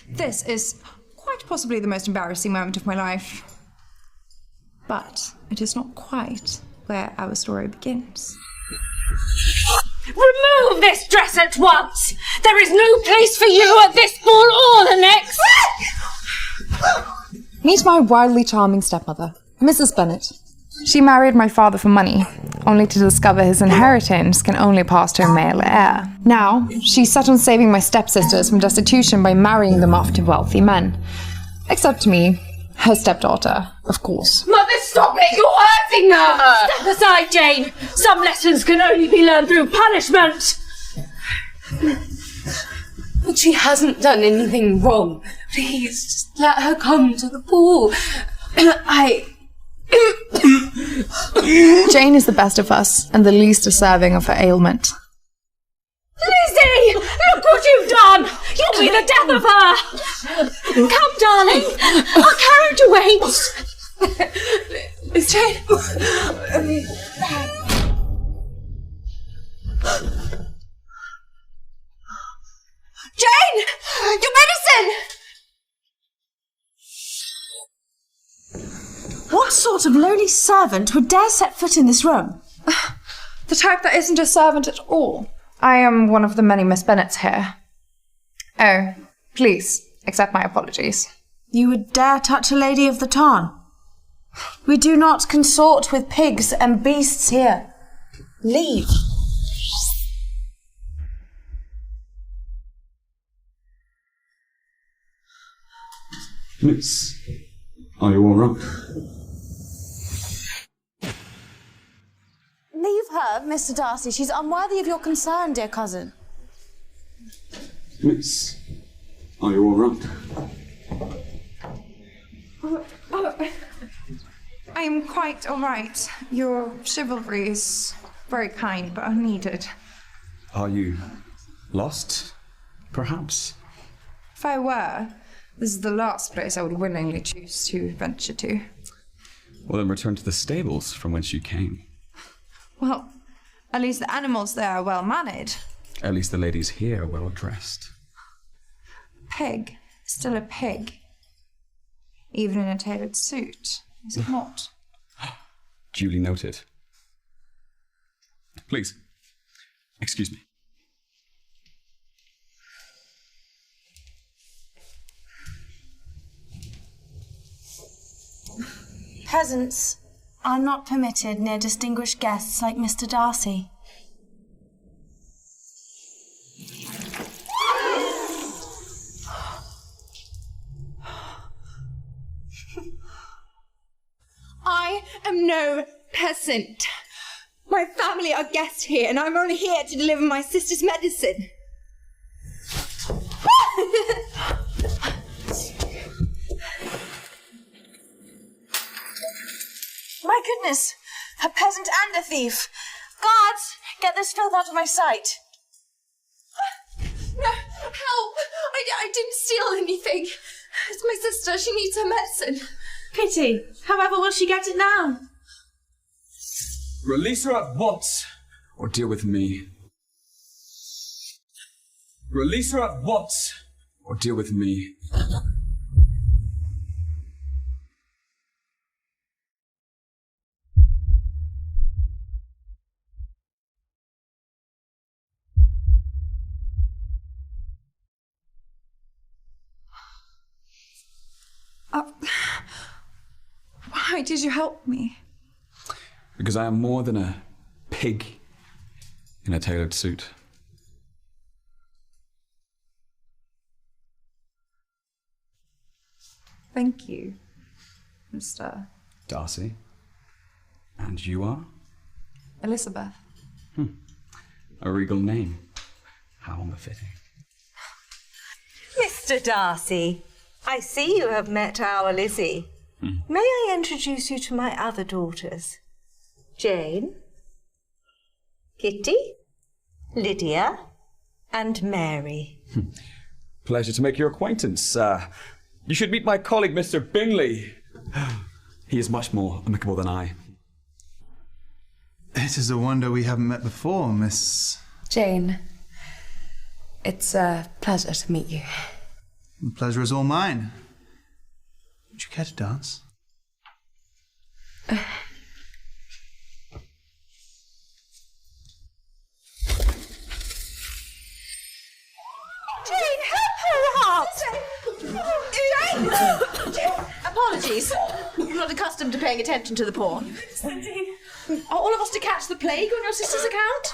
This is quite possibly the most embarrassing moment of my life. But it is not quite where our story begins. Remove this dress at once! There is no place for you at this ball or the next! Meet my wildly charming stepmother, Mrs. Bennet. She married my father for money, only to discover his inheritance can only pass to a male heir. Now, she's set on saving my stepsisters from destitution by marrying them off to wealthy men. Except me, her stepdaughter, of course. Mother, stop it! You're hurting her! Step aside, Jane! Some lessons can only be learned through punishment! But she hasn't done anything wrong. Please, just let her come to the ball. Jane is the best of us, and the least deserving of her ailment. Lizzie! Look what you've done! You'll be the death of her! Come, darling! Our carriage awaits! Jane! Jane! Your medicine! What sort of lowly servant would dare set foot in this room? The type that isn't a servant at all. I am one of the many Miss Bennets here. Oh, please, accept my apologies. You would dare touch a lady of the tarn? We do not consort with pigs and beasts here. Leave. Miss, are you all right? Leave her, Mr. Darcy. She's unworthy of your concern, dear cousin. Miss, are you all right? I am quite all right. Your chivalry is very kind, but unneeded. Are you lost, perhaps? If I were, this is the last place I would willingly choose to venture to. Well, then return to the stables from whence you came. Well, at least the animals there are well mannered. At least the ladies here are well dressed. Pig is still a pig, even in a tailored suit, is it not? Duly noted. Please, excuse me. Peasants are not permitted near distinguished guests like Mr. Darcy. I am no peasant. My family are guests here, and I'm only here to deliver my sister's medicine. My goodness! A peasant and a thief! Guards, get this filth out of my sight! No, help! I didn't steal anything. It's my sister. She needs her medicine. Pity. However will she get it now? Release her at once, or deal with me. Release her at once, or deal with me. Why did you help me? Because I am more than a pig in a tailored suit. Thank you, Mr. Darcy. And you are? Elizabeth. A regal name. How unbefitting. Mr. Darcy, I see you have met our Lizzie. May I introduce you to my other daughters? Jane, Kitty, Lydia, and Mary. Pleasure to make your acquaintance. You should meet my colleague, Mr. Bingley. He is much more amicable than I. It is a wonder we haven't met before, Miss... Jane. It's a pleasure to meet you. The pleasure is all mine. Would you care to dance? Jane, help her out! Jane! Apologies. I'm not accustomed to paying attention to the poor. Are all of us to catch the plague on your sister's account?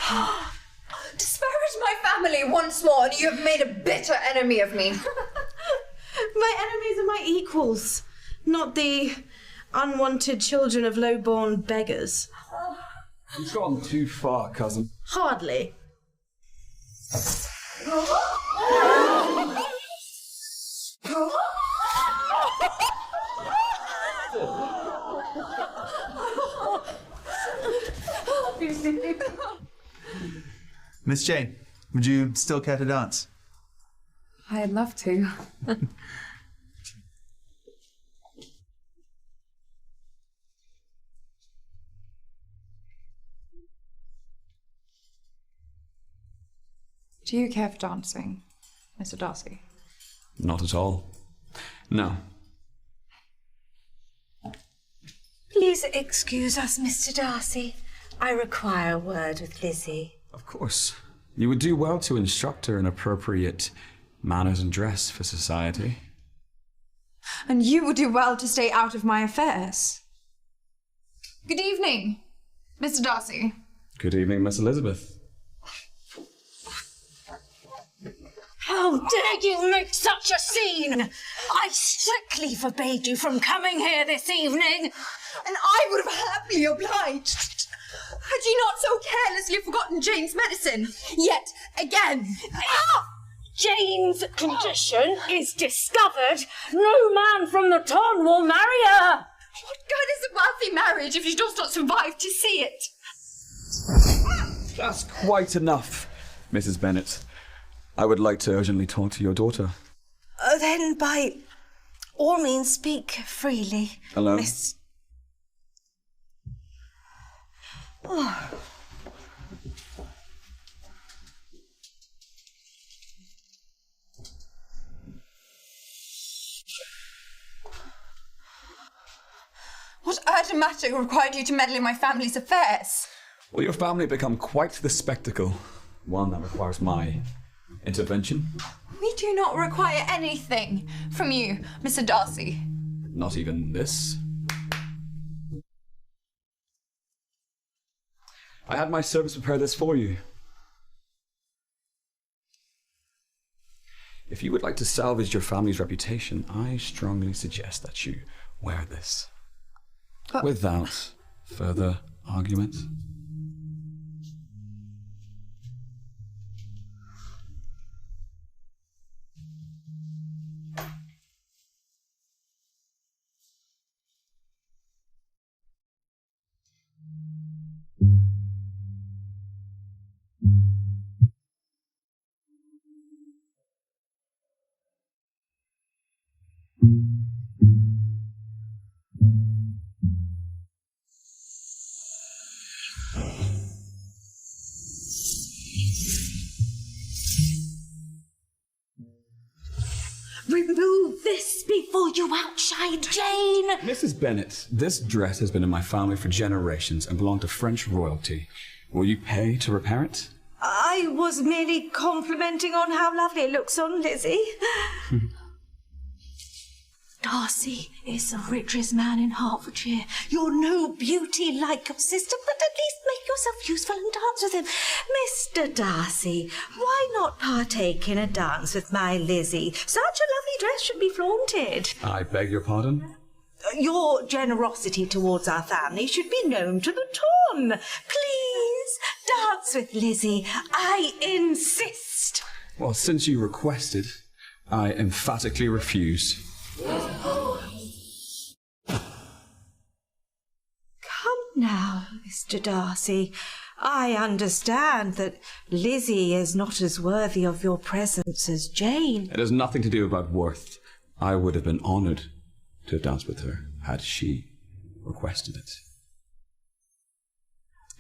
Disparage my family once more, and you have made a bitter enemy of me. My enemies are my equals, not the unwanted children of low-born beggars. You've gone too far, cousin. Hardly. Miss Jane, would you still care to dance? I'd love to. Do you care for dancing, Mr. Darcy? Not at all. No. Please excuse us, Mr. Darcy. I require a word with Lizzie. Of course. You would do well to instruct her in appropriate manners and dress for society. And you would do well to stay out of my affairs. Good evening, Mr. Darcy. Good evening, Miss Elizabeth. How dare you make such a scene! I strictly forbade you from coming here this evening. And I would have happily obliged. Had you not so carelessly forgotten Jane's medicine? Yet again. Jane's condition is discovered. No man from the town will marry her. What good is a wealthy marriage if she does not survive to see it? That's quite enough, Mrs. Bennet. I would like to urgently talk to your daughter. Then by all means speak freely. Hello? Miss... Oh. What urgent matter required you to meddle in my family's affairs? Will your family become quite the spectacle? One that requires my intervention? We do not require anything from you, Mr. Darcy. Not even this? I had my servants prepare this for you. If you would like to salvage your family's reputation, I strongly suggest that you wear this. Without further argument. Remove this before you outshine Jane. Mrs. Bennet, this dress has been in my family for generations and belonged to French royalty. Will you pay to repair it? I was merely complimenting on how lovely it looks on Lizzie. Darcy is the richest man in Hertfordshire. You're no beauty like your sister, but at least make yourself useful and dance with him. Mr. Darcy, why not partake in a dance with my Lizzie? Such a lovely dress should be flaunted. I beg your pardon? Your generosity towards our family should be known to the town. Please, dance with Lizzie. I insist. Well, since you requested, I emphatically refuse. Come now, Mr. Darcy. I understand that Lizzie is not as worthy of your presence as Jane. It has nothing to do about worth. I would have been honoured to have danced with her had she requested it.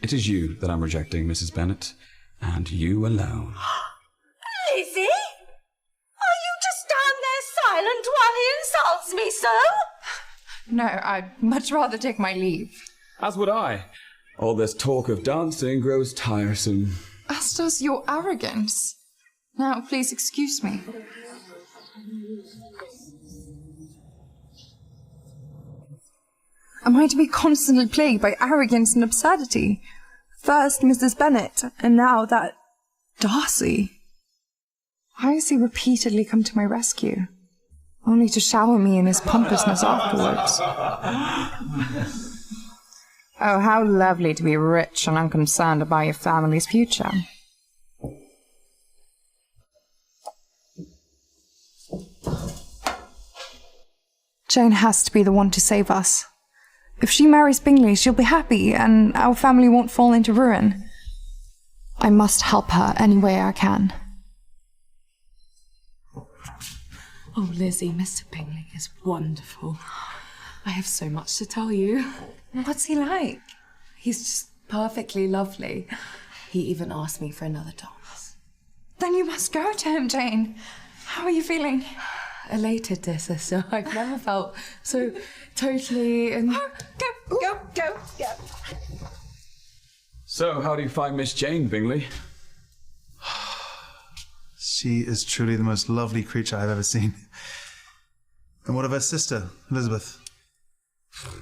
It is you that I'm rejecting, Mrs. Bennet, and you alone. Lizzie? ask me so? No, I'd much rather take my leave. As would I. All this talk of dancing grows tiresome. As does your arrogance. Now, please excuse me. Am I to be constantly plagued by arrogance and absurdity? First Mrs. Bennet, and now that Darcy. Why has he repeatedly come to my rescue? Only to shower me in his pompousness afterwards. Oh, how lovely to be rich and unconcerned about your family's future. Jane has to be the one to save us. If she marries Bingley, she'll be happy, and our family won't fall into ruin. I must help her any way I can. Oh, Lizzie, Mr. Bingley is wonderful. I have so much to tell you. What's he like? He's just perfectly lovely. He even asked me for another dance. Then you must go to him, Jane. How are you feeling? Elated, dear sister. I've never felt so totally... Go. So, how do you find Miss Jane, Bingley? She is truly the most lovely creature I've ever seen. And what of her sister, Elizabeth?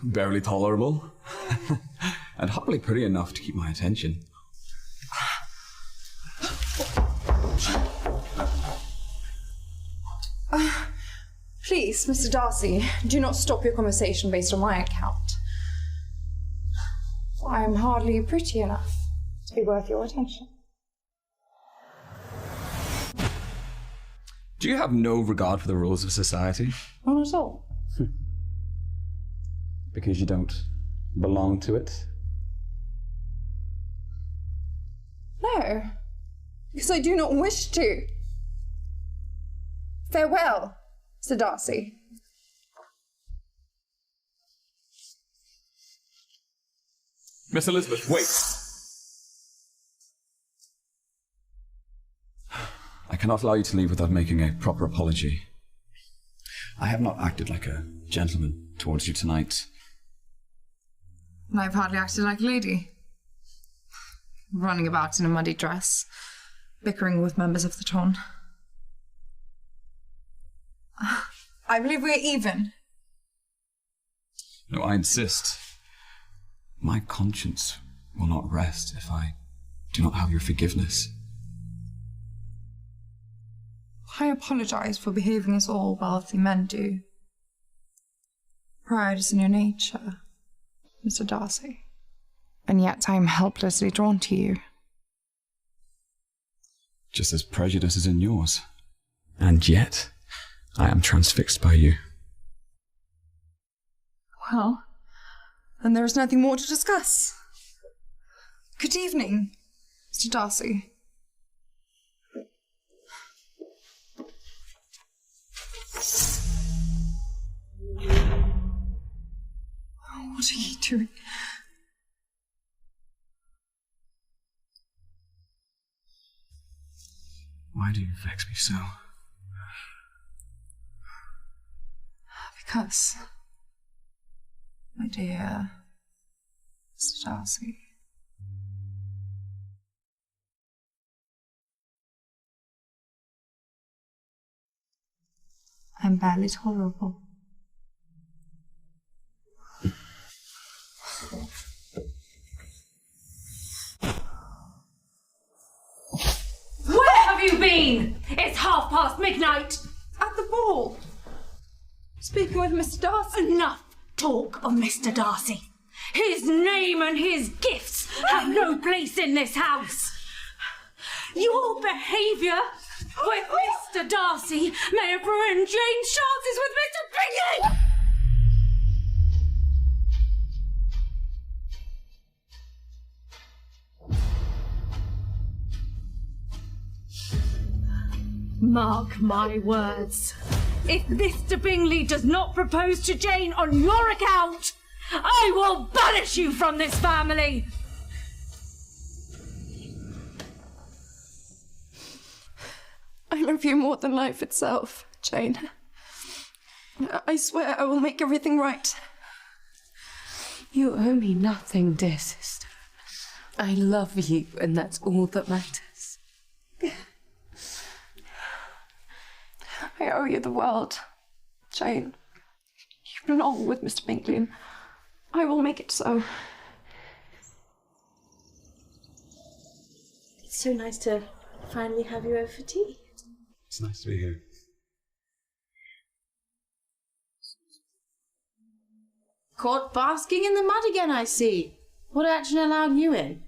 Barely tolerable. And hardly pretty enough to keep my attention. Please, Mr. Darcy, do not stop your conversation based on my account. I am hardly pretty enough to be worth your attention. Do you have no regard for the rules of society? Not at all. Because you don't belong to it? No, because I do not wish to. Farewell, Sir Darcy. Miss Elizabeth, wait! I cannot allow you to leave without making a proper apology. I have not acted like a gentleman towards you tonight. And I've hardly acted like a lady. Running about in a muddy dress, bickering with members of the ton. I believe we're even. No, I insist. My conscience will not rest if I do not have your forgiveness. I apologize for behaving as all wealthy men do. Pride is in your nature, Mr. Darcy. And yet I am helplessly drawn to you. Just as prejudice is in yours. And yet, I am transfixed by you. Well, then there is nothing more to discuss. Good evening, Mr. Darcy. What are you doing? Why do you vex me so? Because, my dear Mr. Darcy, I'm barely tolerable. Where have you been? It's midnight. At the ball, speaking with Mr. Darcy. Enough talk of Mr. Darcy. His name and his gifts have no place in this house. Your behaviour with Mr. Darcy may have ruined Jane's chances with Mr. Bingley. Mark my words. If Mr. Bingley does not propose to Jane on your account, I will banish you from this family. I love you more than life itself, Jane. I swear I will make everything right. You owe me nothing, dear sister. I love you, and that's all that matters. I owe you the world, Jane. You've been on with Mr. Bingley, and I will make it so. It's so nice to finally have you over for tea. It's nice to be here. Caught basking in the mud again, I see. What action allowed you in?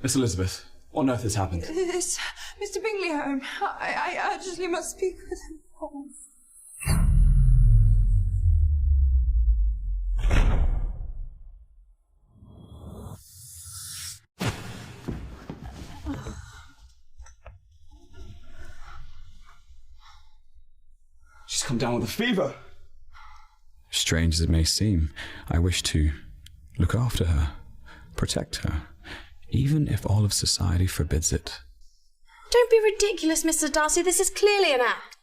Miss Elizabeth, what on earth has happened? Is Mr. Bingley home? I urgently must speak with him. She's come down with a fever. Strange as it may seem, I wish to look after her, protect her, even if all of society forbids it. Don't be ridiculous, Mr. Darcy. This is clearly an act.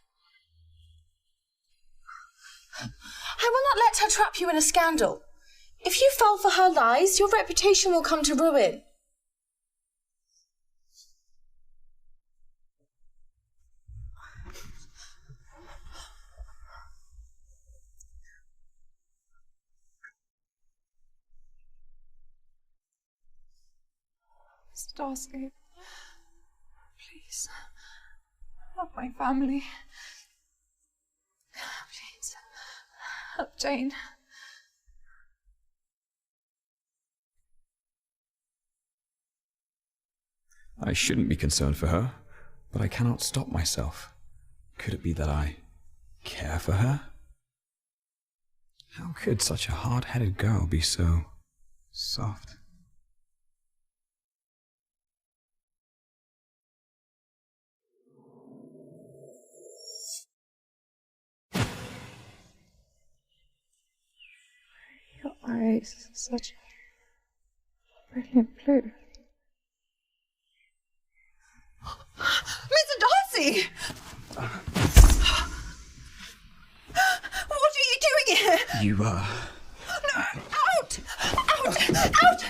I will not let her trap you in a scandal. If you fall for her lies, your reputation will come to ruin. Mr. Darcy, please, help my family. Please, help Jane. I shouldn't be concerned for her, but I cannot stop myself. Could it be that I care for her? How could such a hard-headed girl be so soft? Your eyes are such a brilliant blue. Mr. Darcy! What are you doing here? You, No, out! Out! Out! Get out!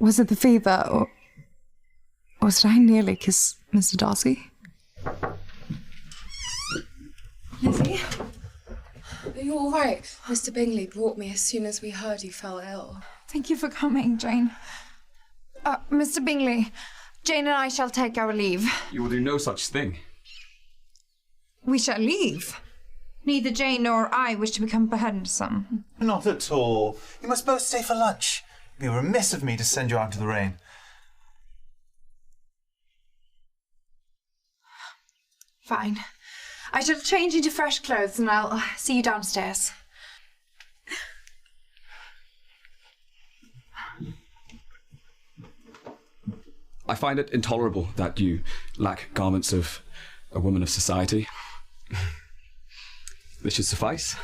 Was it the fever, or did I nearly kiss Mr. Darcy? Lizzie? Are you all right? Mr. Bingley brought me as soon as we heard you fell ill. Thank you for coming, Jane. Mr. Bingley, Jane and I shall take our leave. You will do no such thing. We shall leave. Neither Jane nor I wish to become burdensome. Not at all. You must both stay for lunch. It would be remiss of me to send you out into the rain. Fine. I shall change into fresh clothes and I'll see you downstairs. I find it intolerable that you lack garments of a woman of society. This should suffice.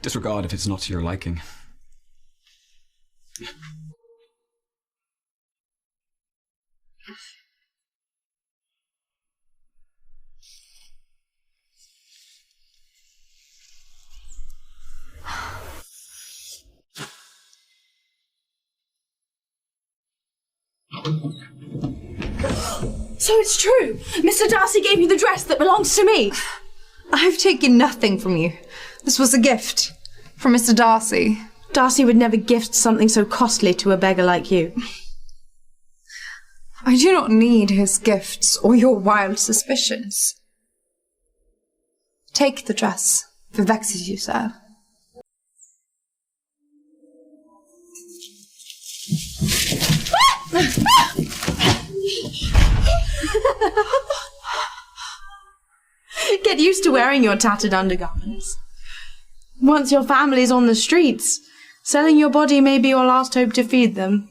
Disregard if it's not to your liking. So it's true. Mr. Darcy gave you the dress that belongs to me. I've taken nothing from you. This was a gift from Mr. Darcy. Darcy would never gift something so costly to a beggar like you. I do not need his gifts or your wild suspicions. Take the dress, if it vexes you, sir. Get used to wearing your tattered undergarments. Once your family's on the streets, Selling your body may be your last hope to feed them.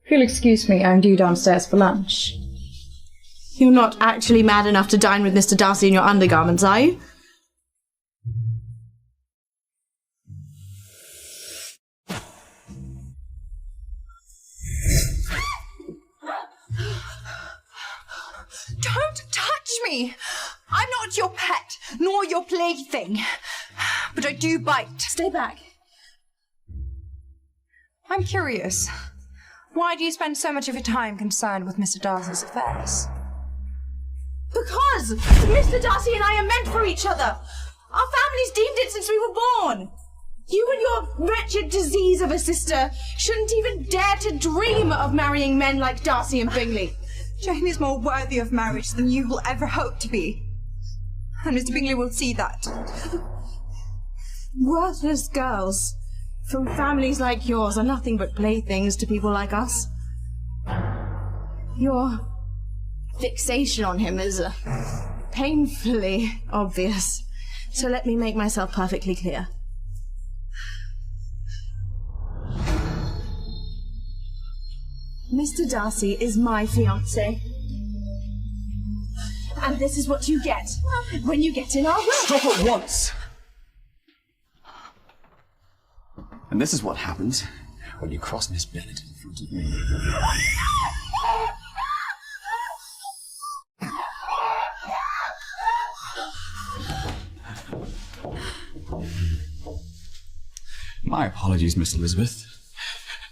If you'll excuse me, I'm due downstairs for lunch. You're not actually mad enough to dine with Mr. Darcy in your undergarments, are you? Don't touch me! I'm not your pet, nor your plaything. But I do bite. Stay back. I'm curious. Why do you spend so much of your time concerned with Mr. Darcy's affairs? Because Mr. Darcy and I are meant for each other. Our family's deemed it since we were born. You and your wretched disease of a sister shouldn't even dare to dream of marrying men like Darcy and Bingley. Jane is more worthy of marriage than you will ever hope to be. And Mr. Bingley will see that. Worthless girls from families like yours are nothing but playthings to people like us. Your fixation on him is painfully obvious. So let me make myself perfectly clear. Mr. Darcy is my fiancé. And this is what you get when you get in our way. Stop at once! And this is what happens when you cross Miss Bennet in front of me. My apologies, Miss Elizabeth.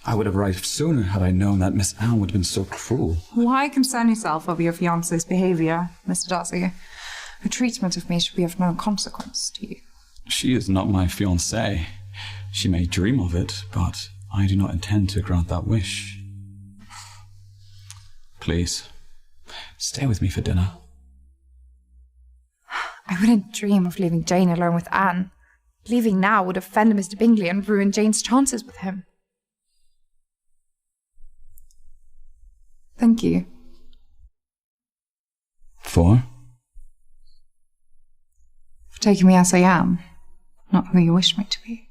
I would have arrived sooner had I known that Miss Anne would have been so cruel. Why concern yourself over your fiancé's behaviour, Mr. Darcy? Her treatment of me should be of no consequence to you. She is not my fiancée. She may dream of it, but I do not intend to grant that wish. Please, stay with me for dinner. I wouldn't dream of leaving Jane alone with Anne. Leaving now would offend Mr. Bingley and ruin Jane's chances with him. Thank you. For taking me as I am, not who you wish me to be.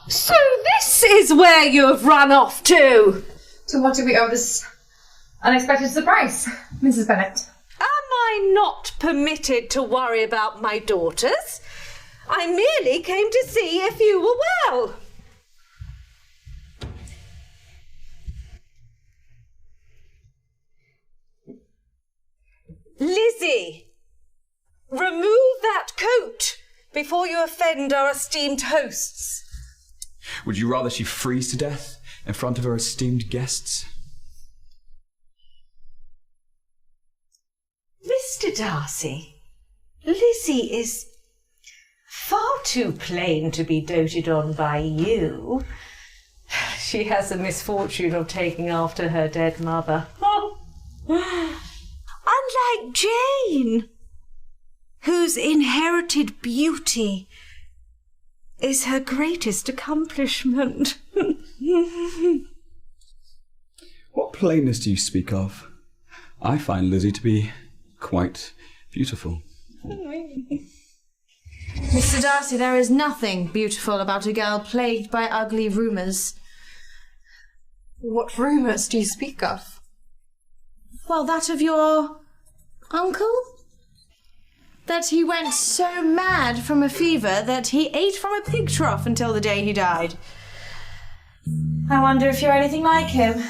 So this is where you have run off to? So what do we owe this unexpected surprise, Mrs. Bennet? Am I not permitted to worry about my daughters? I merely came to see if you were well. Lizzie, remove that coat before you offend our esteemed hosts. would you rather she freeze to death in front of her esteemed guests? Mr. Darcy, Lizzie is far too plain to be doted on by you. She has the misfortune of taking after her dead mother. Unlike Jane, whose inherited beauty is her greatest accomplishment. What plainness do you speak of? I find Lizzie to be quite beautiful. Mr. Darcy, there is nothing beautiful about a girl plagued by ugly rumours. What rumours do you speak of? Well, that of your uncle? That he went so mad from a fever that he ate from a pig trough until the day he died. I wonder if you're anything like him.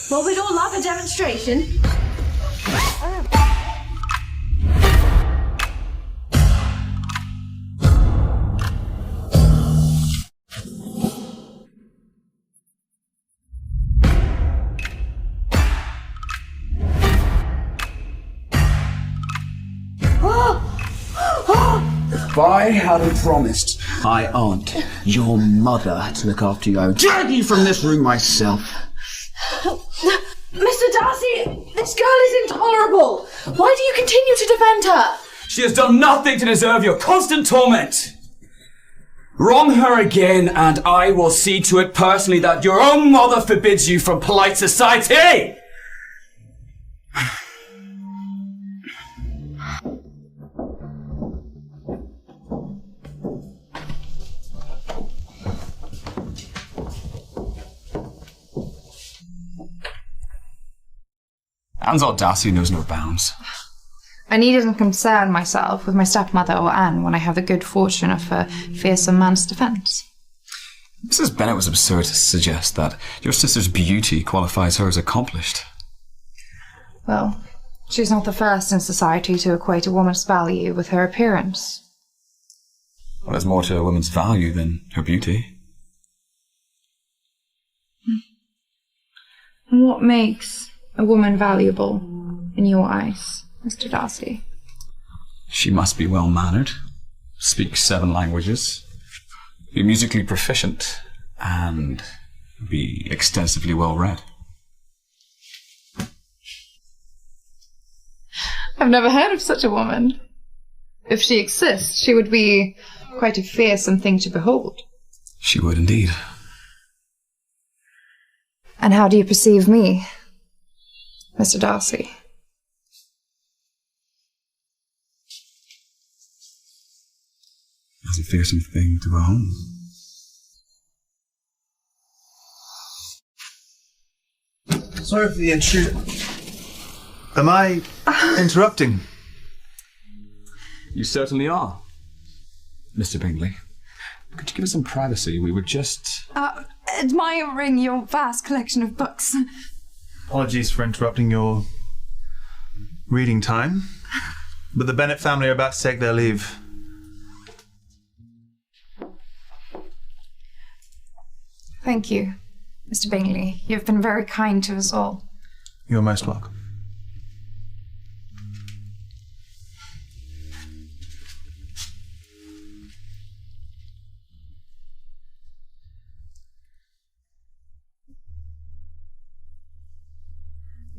Well, we'd all love a demonstration. If I hadn't promised my aunt, your mother, to look after you, I would drag you from this room myself. Mr. Darcy, this girl is intolerable. Why do you continue to defend her? She has done nothing to deserve your constant torment. Wrong her again, and I will see to it personally that your own mother forbids you from polite society! Anne's audacity knows no bounds. I needn't concern myself with my stepmother or Anne when I have the good fortune of a fearsome man's defence. Mrs. Bennet was absurd to suggest that your sister's beauty qualifies her as accomplished. Well, she's not the first in society to equate a woman's value with her appearance. Well, there's more to a woman's value than her beauty. And what makes a woman valuable in your eyes, Mr. Darcy? She must be well-mannered, speak 7 languages, be musically proficient, and be extensively well-read. I've never heard of such a woman. If she exists, she would be quite a fearsome thing to behold. She would indeed. And how do you perceive me, Mr. Darcy? As a fearsome thing to behold. Sorry for the intrusion. Am I interrupting? You certainly are, Mr. Bingley. Could you give us some privacy? We were just... Admiring your vast collection of books. Apologies for interrupting your reading time, but the Bennet family are about to take their leave. Thank you, Mr. Bingley. You've been very kind to us all. You're most welcome.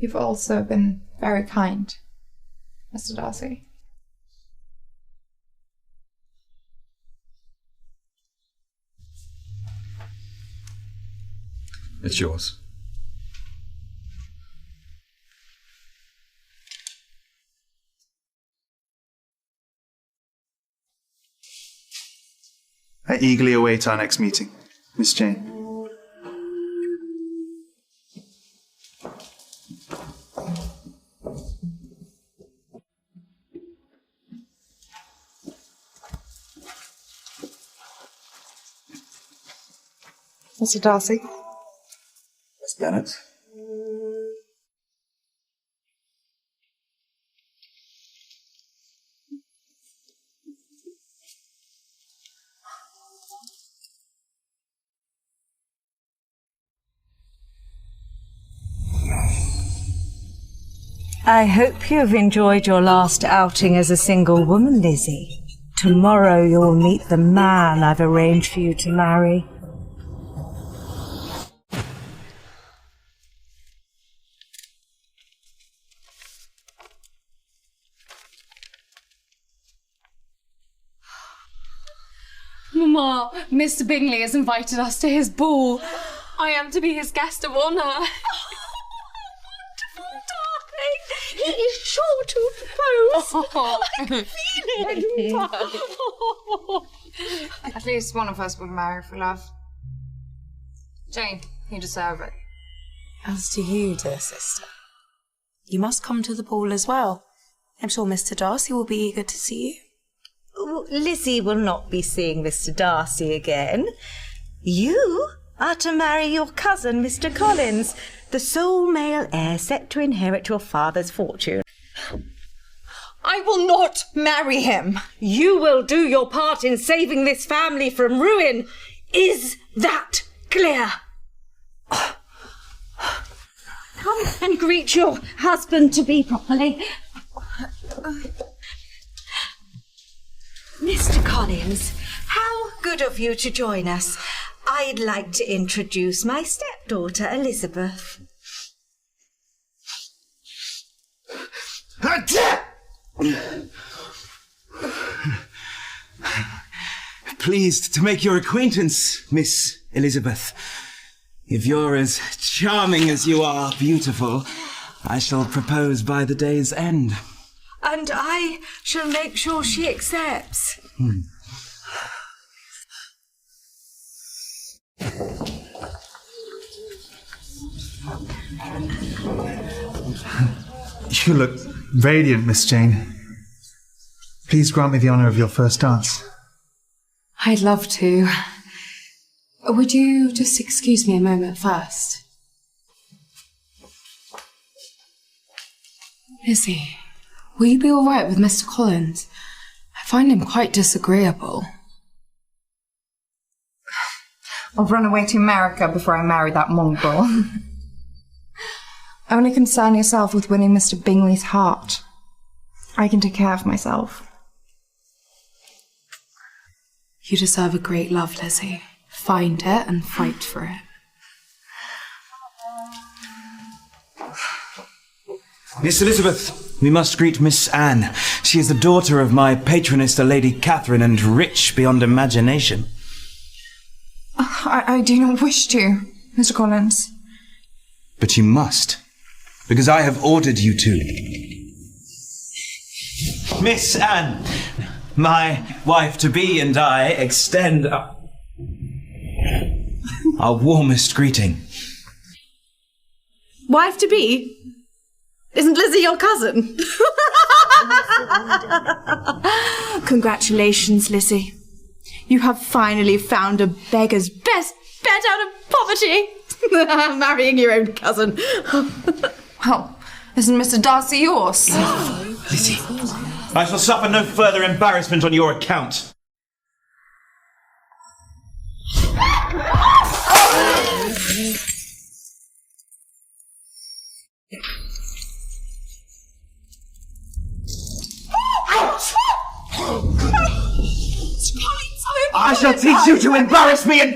You've also been very kind, Mr. Darcy. It's yours. I eagerly await our next meeting, Miss Jane. Mr. Darcy? Miss Bennet? I hope you've enjoyed your last outing as a single woman, Lizzie. Tomorrow you'll meet the man I've arranged for you to marry. Mamma, Mr. Bingley has invited us to his ball. I am to be his guest of honour. He is sure to propose. I can feel it. At least one of us would marry for love. Jane, you deserve it. As to you, dear sister, you must come to the ball as well. I'm sure Mr. Darcy will be eager to see you. Lizzie will not be seeing Mr. Darcy again. You are to marry your cousin, Mr. Collins, the sole male heir set to inherit your father's fortune. I will not marry him. You will do your part in saving this family from ruin. Is that clear? Come and greet your husband-to-be properly. Mr. Collins, how good of you to join us. I'd like to introduce my stepdaughter, Elizabeth. Pleased to make your acquaintance, Miss Elizabeth. If you're as charming as you are beautiful, I shall propose by the day's end. And I shall make sure she accepts. You look radiant, Miss Jane. Please grant me the honour of your first dance. I'd love to. Would you just excuse me a moment first? Lizzie, will you be all right with Mr. Collins? I find him quite disagreeable. I'll run away to America before I marry that mongrel. Only concern yourself with winning Mr. Bingley's heart. I can take care of myself. You deserve a great love, Lizzie. Find it and fight for it. Miss Elizabeth, we must greet Miss Anne. She is the daughter of my patroness, the Lady Catherine, and rich beyond imagination. I do not wish to, Mr. Collins. But you must, because I have ordered you to. Miss Anne, my wife-to-be and I extend our warmest greeting. Wife-to-be? Isn't Lizzie your cousin? Congratulations, Lizzie. You have finally found a beggar's best bet out of poverty. Marrying your own cousin. Well, isn't Mr. Darcy yours? Lizzie, I shall suffer no further embarrassment on your account. I shall teach you to embarrass me and...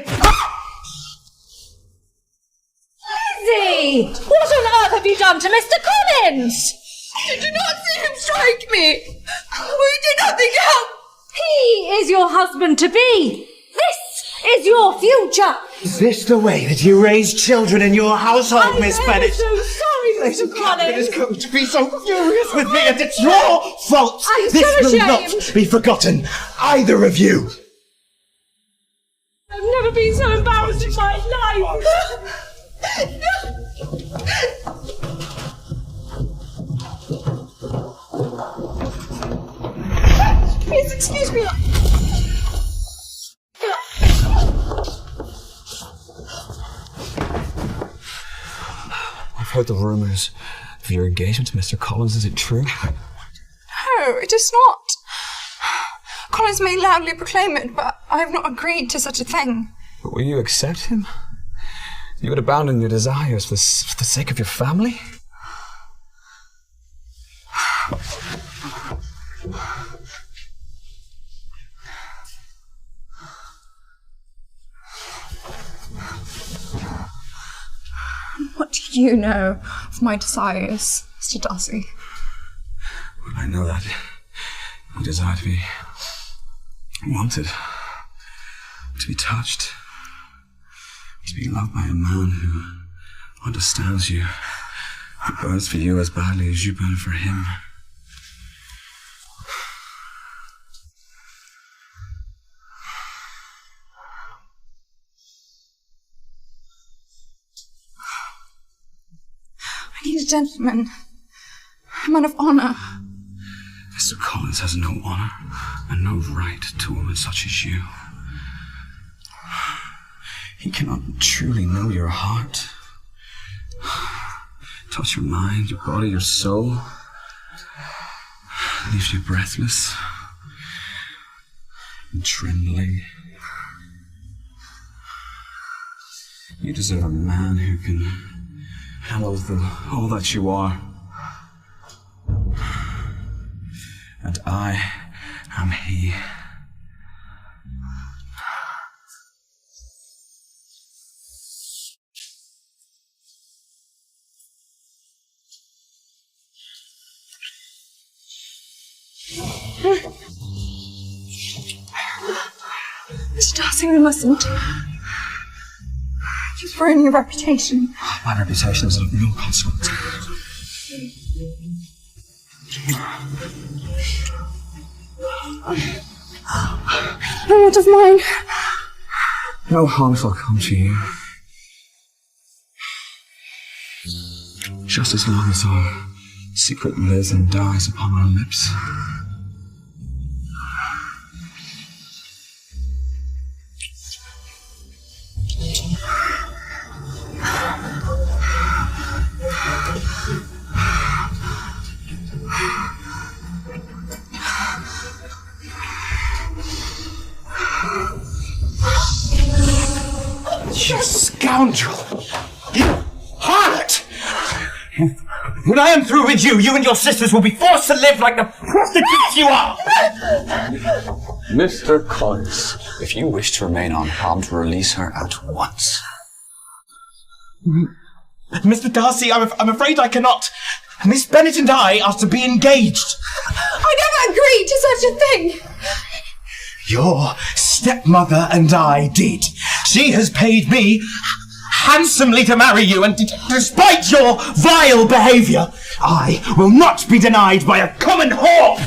Lizzie! What on earth have you done to Mr. Collins? Did you not see him strike me? We did nothing else. He is your husband-to-be. This is your future. Is this the way that you raise children in your household, Miss Bennet? I'm so sorry, Mr. Catherine is Collins. going to be so furious with me, and it's your fault. I'm this so will ashamed. not be forgotten, either of you. I've never been so embarrassed in my life. Please excuse me. I've heard the rumours of your engagement to Mr. Collins. Is it true? No, it is not. Collins may loudly proclaim it, but I have not agreed to such a thing. But will you accept him? You would abandon your desires for the sake of your family? What do you know of my desires, Mr. Darcy? Well, I know that you desire to be wanted, to be touched, to be loved by a man who understands you, who burns for you as badly as you burn for him. I need a gentleman, a man of honour. Mr. Collins has no honour and no right to a woman such as you. He cannot truly know your heart, touch your mind, your body, your soul, leaves you breathless and trembling. You deserve a man who can handle all that you are. And I am he. Mr. Darcy, we mustn't. You've ruined your reputation. My reputation is of no consequence. And what of mine? No harm shall come to you. Just as long as our secret lives and dies upon our lips. You scoundrel! You harlot! When I am through with you, you and your sisters will be forced to live like the prostitutes you are! Mr. Collins, if you wish to remain unharmed, release her at once. Mr. Darcy, I'm afraid I cannot. Miss Bennet and I are to be engaged. I never agreed to such a thing! Your stepmother and I did. She has paid me handsomely to marry you, and despite your vile behaviour, I will not be denied by a common whore!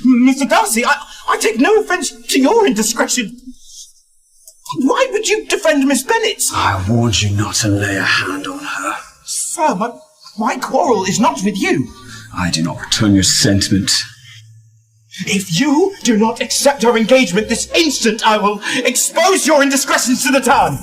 Mr. Darcy, I take no offence to your indiscretion. Why would you defend Miss Bennet? I warned you not to lay a hand on her. Sir, my quarrel is not with you. I do not return your sentiment. If you do not accept our engagement this instant, I will expose your indiscretions to the town.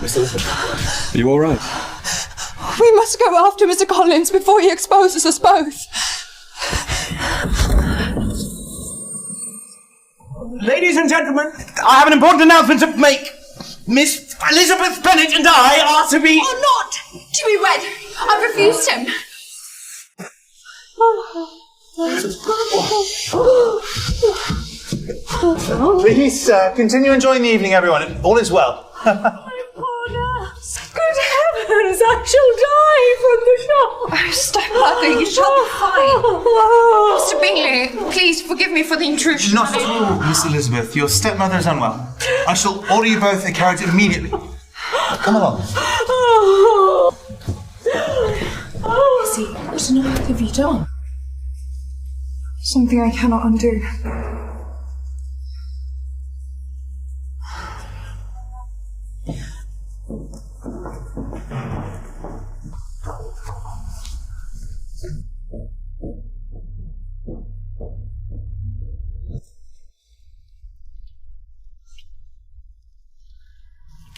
Miss Elizabeth, are you all right? We must go after Mr. Collins before he exposes us both. Ladies and gentlemen, I have an important announcement to make. Miss Elizabeth Bennet and I are to be... Are not to be wed. I refused him. Please, continue enjoying the evening, everyone. All is well. Good heavens, I shall die from the shock. Oh, stepmother, you shall be fine. Mr. Bingley, please forgive me for the intrusion. Not at all, Miss Elizabeth. Your stepmother is unwell. I shall order you both a carriage immediately. Come along. Lizzie, what on earth have you done? Something I cannot undo.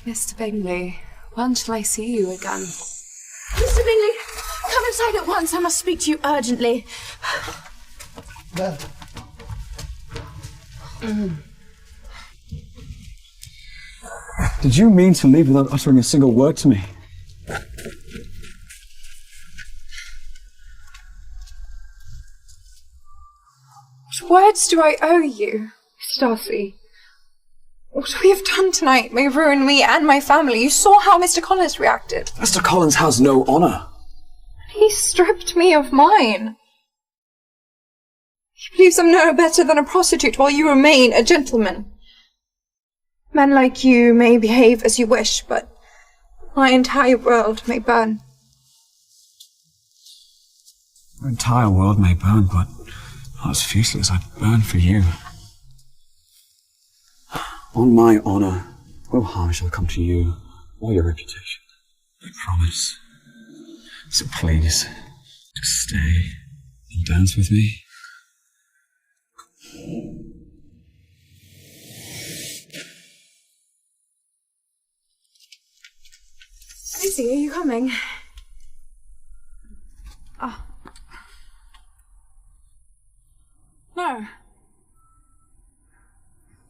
Mr. Bingley, when shall I see you again? Mr. Bingley, come inside at once. I must speak to you urgently. Did you mean to leave without uttering a single word to me? What words do I owe you, Mr. Darcy? What we have done tonight may ruin me and my family. You saw how Mr. Collins reacted. Mr. Collins has no honour. He stripped me of mine. He believes I'm no better than a prostitute while you remain a gentleman. Men like you may behave as you wish, but my entire world may burn. The entire world may burn, but not as fiercely as I'd burn for you. On my honour, no harm shall come to you or your reputation. I promise. So please, just stay and dance with me. Lizzie, are you coming? Oh. No.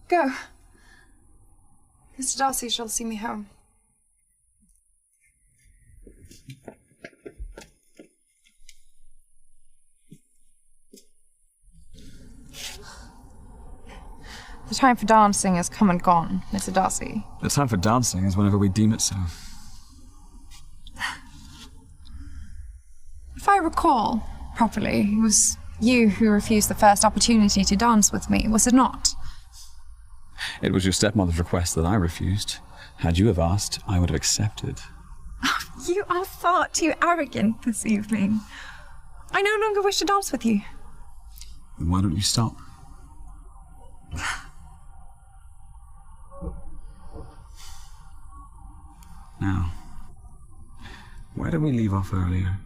Go. Mr. Darcy shall see me home. The time for dancing has come and gone, Mr. Darcy. The time for dancing is whenever we deem it so. If I recall properly, it was you who refused the first opportunity to dance with me, was it not? It was your stepmother's request that I refused. Had you have asked, I would have accepted. You are far too arrogant this evening. I no longer wish to dance with you. Then why don't you stop? Now, where did we leave off earlier?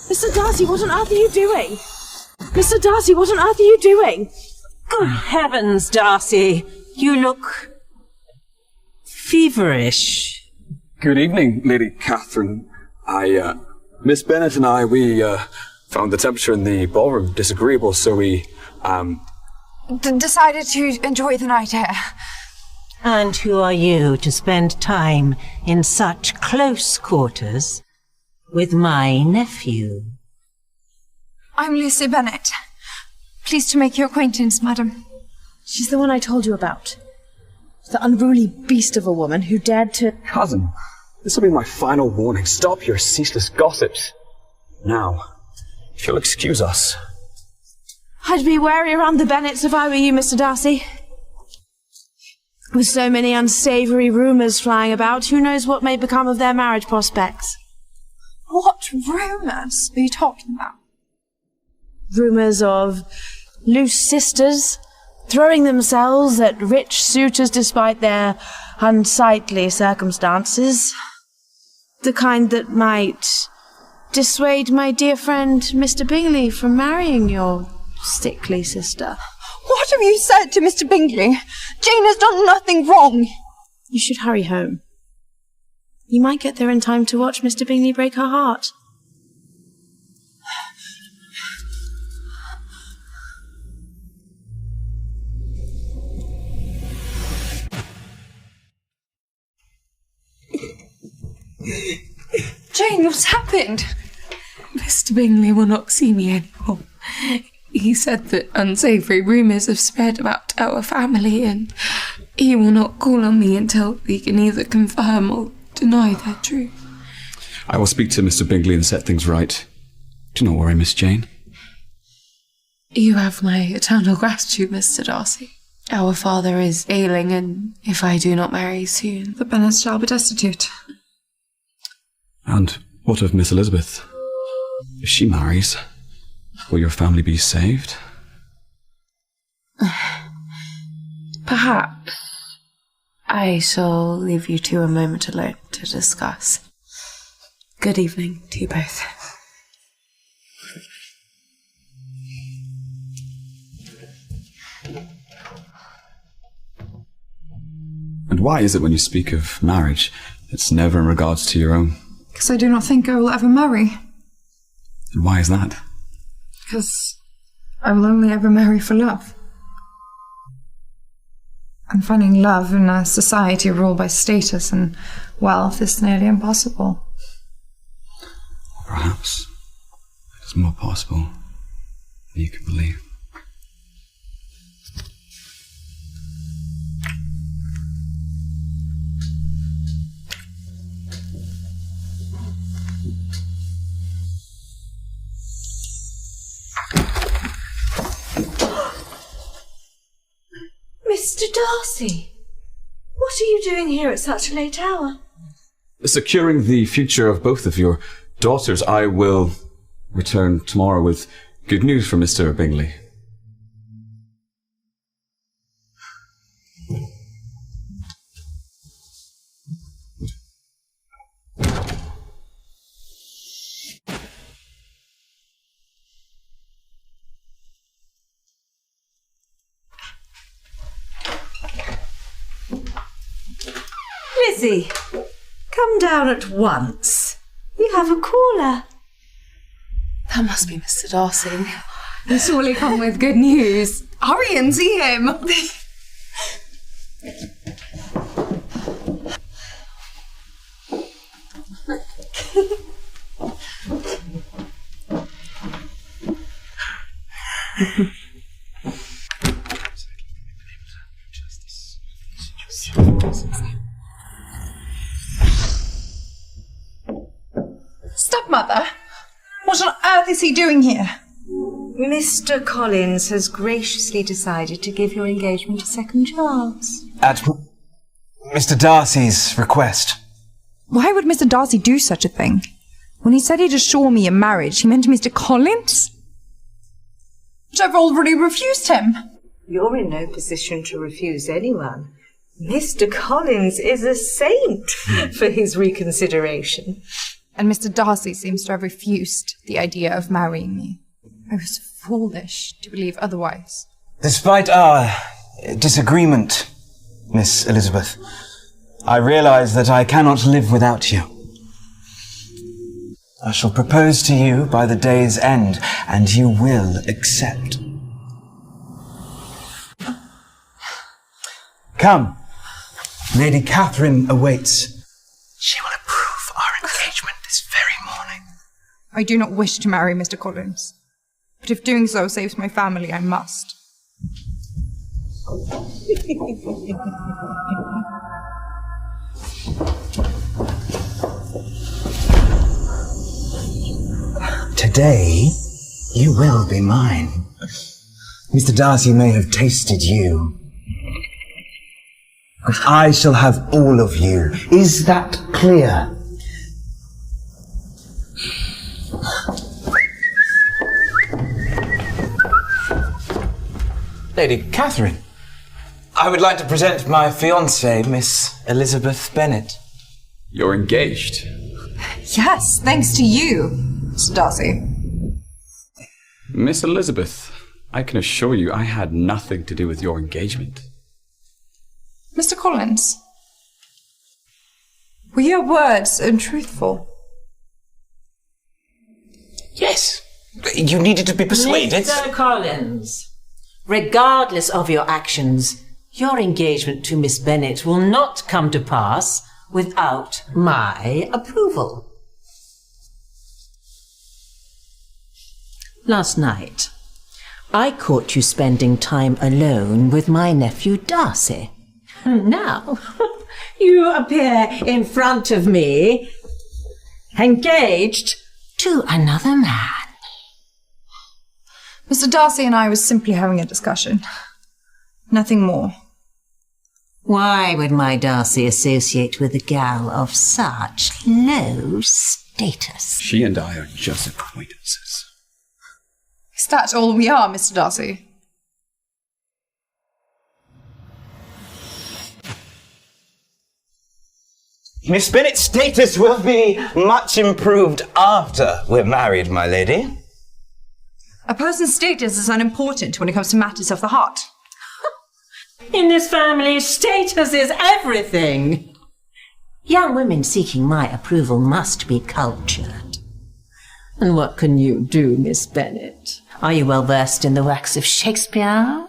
Mr. Darcy, what on earth are you doing? Mr. Darcy, what on earth are you doing? Good heavens, Darcy. You look feverish. Good evening, Lady Catherine. Miss Bennet and I, we found the temperature in the ballroom disagreeable, so we, Decided to enjoy the night air. And who are you to spend time in such close quarters with my nephew? I'm Lucy Bennet. Pleased to make your acquaintance, madam. She's the one I told you about. The unruly beast of a woman who dared to... Cousin, this will be my final warning. Stop your ceaseless gossips. Now, if you'll excuse us. I'd be wary around the Bennets if I were you, Mr. Darcy. With so many unsavoury rumours flying about, who knows what may become of their marriage prospects? What rumours are you talking about? Rumours of loose sisters throwing themselves at rich suitors despite their unsightly circumstances. The kind that might dissuade my dear friend Mr. Bingley from marrying your sickly sister. What have you said to Mr. Bingley? Jane has done nothing wrong. You should hurry home. You might get there in time to watch Mr. Bingley break her heart. Jane, what's happened? Mr. Bingley will not see me anymore. He said that unsavoury rumours have spread about our family, and he will not call on me until he can either confirm or deny their truth. I will speak to Mr. Bingley and set things right. Do not worry, Miss Jane. You have my eternal gratitude, Mr. Darcy. Our father is ailing, and if I do not marry soon, The Bennets shall be destitute. And what of Miss Elizabeth? If she marries, will your family be saved? perhaps I shall leave you two a moment alone to discuss. Good evening to you both. And why is it when you speak of marriage, it's never in regards to your own? Because I do not think I will ever marry. And why is that? Because I will only ever marry for love. And finding love in a society ruled by status and wealth is nearly impossible. Perhaps it is more possible than you can believe. Mr. Darcy, what are you doing here at such a late hour? Securing the future of both of your daughters, I will return tomorrow with good news from Mr. Bingley. Lizzie, come down at once. You have a caller. That must be Mr. Darcy. He'll surely come with good news. Hurry and see him. Stepmother? What on earth is he doing here? Mr. Collins has graciously decided to give your engagement a second chance. At Mr. Darcy's request. Why would Mr. Darcy do such a thing? When he said he'd assure me a marriage, he meant Mr. Collins? But I've already refused him. You're in no position to refuse anyone. Mr. Collins is a saint for his reconsideration. And Mr. Darcy seems to have refused the idea of marrying me. I was foolish to believe otherwise. Despite our disagreement, Miss Elizabeth, I realise that I cannot live without you. I shall propose to you by the day's end, and you will accept. Come. Lady Catherine awaits. She will approve our engagement this very morning. I do not wish to marry Mr. Collins. But if doing so saves my family, I must. Today, you will be mine. Mr. Darcy may have tasted you, but I shall have all of you. Is that clear? Lady Catherine, I would like to present my fiancée, Miss Elizabeth Bennet. You're engaged. Yes, thanks to you, Mr. Darcy. Miss Elizabeth, I can assure you I had nothing to do with your engagement. Mr. Collins, were your words so truthful? Yes, you needed to be persuaded. Mr. Collins, regardless of your actions, your engagement to Miss Bennet will not come to pass without my approval. Last night, I caught you spending time alone with my nephew Darcy. Now, you appear in front of me, engaged to another man. Mr. Darcy and I was simply having a discussion. Nothing more. Why would my Darcy associate with a gal of such low status? She and I are just acquaintances. Is that all we are, Mr. Darcy? Miss Bennet's status will be much improved after we're married, my lady. A person's status is unimportant when it comes to matters of the heart. In this family, status is everything. Young women seeking my approval must be cultured. And what can you do, Miss Bennet? Are you well versed in the works of Shakespeare?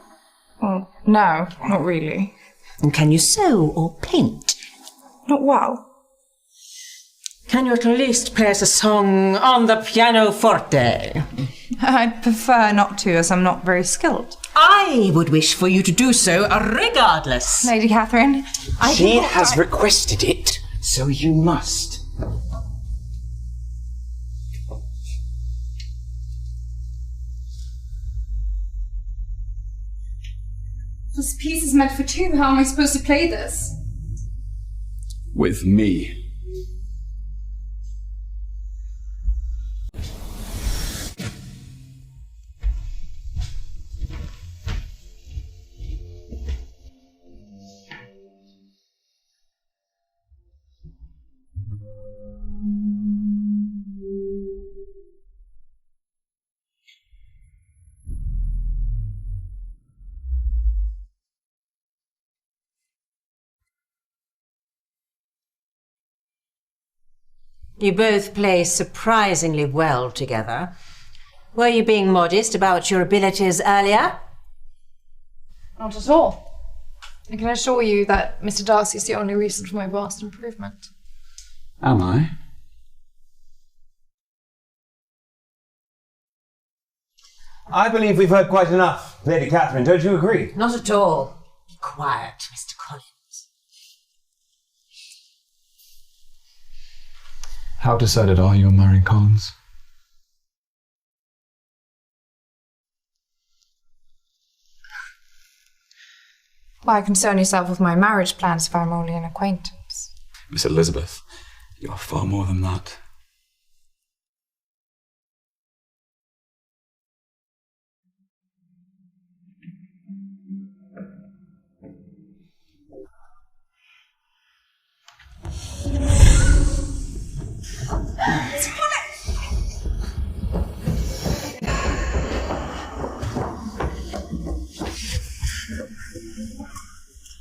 Oh, no, not really. And can you sew or paint? Not well. Can you at least play us a song on the pianoforte? I'd prefer not to, as I'm not very skilled. I would wish for you to do so regardless. Lady Catherine, She has requested it, so you must. This piece is meant for two. How am I supposed to play this? With me. You both play surprisingly well together. Were you being modest about your abilities earlier? Not at all. I can assure you that Mr. Darcy is the only reason for my vast improvement. Am I? I believe we've heard quite enough, Lady Catherine. Don't you agree? Not at all. Be quiet, Mr. Collins. How decided are you on marrying Collins? Why concern yourself with my marriage plans if I'm only an acquaintance? Miss Elizabeth, you are far more than that.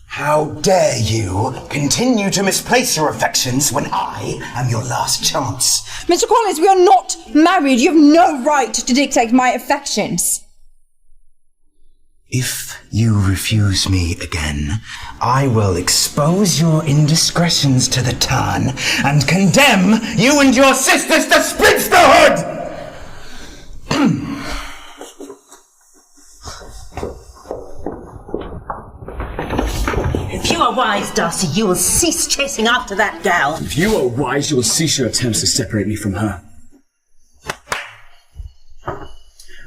How dare you continue to misplace your affections when I am your last chance? Mr. Collins, we are not married. You have no right to dictate my affections. If you refuse me again, I will expose your indiscretions to the Tarn and condemn you and your sisters to spinsterhood! If you are wise, Darcy, you will cease chasing after that gal. If you are wise, you will cease your attempts to separate me from her.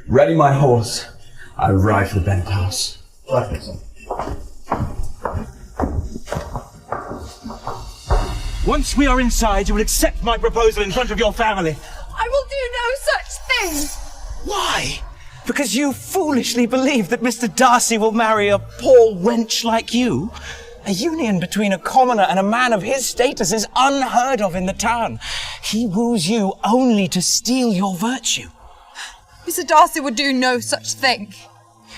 Ready my horse. I ride for the Bennett house. Once we are inside, you will accept my proposal in front of your family. I will do no such thing. Why? Because you foolishly believe that Mr. Darcy will marry a poor wench like you? A union between a commoner and a man of his status is unheard of in the town. He woos you only to steal your virtue. Mr. Darcy would do no such thing.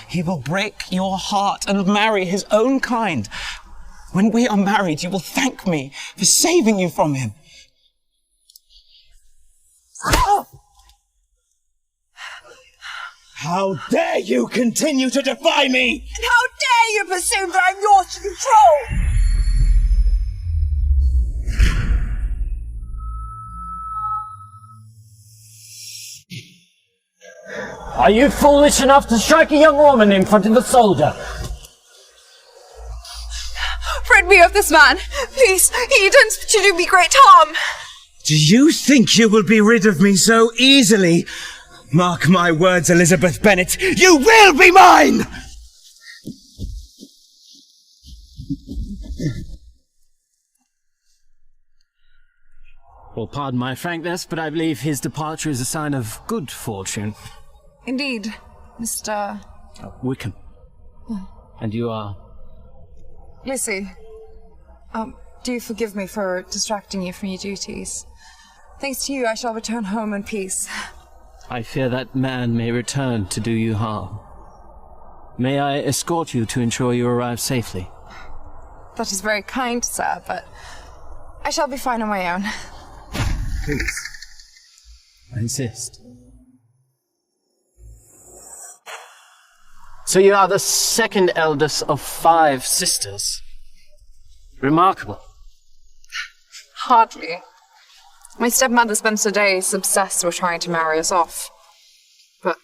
He will break your heart and marry his own kind. When we are married, you will thank me for saving you from him. How dare you continue to defy me? And how dare you presume that I'm yours to control? Are you foolish enough to strike a young woman in front of a soldier? Rid me of this man. Please, he intends to do me great harm. Do you think you will be rid of me so easily? Mark my words, Elizabeth Bennet, you will be mine! Well, pardon my frankness, but I believe his departure is a sign of good fortune. Indeed, Mr. Wickham. And you are? Lizzie, do forgive me for distracting you from your duties. Thanks to you, I shall return home in peace. I fear that man may return to do you harm. May I escort you to ensure you arrive safely? That is very kind, sir, but I shall be fine on my own. Please. I insist. So you are the second eldest of 5 sisters. Remarkable. Hardly. My stepmother spends her days obsessed with trying to marry us off. But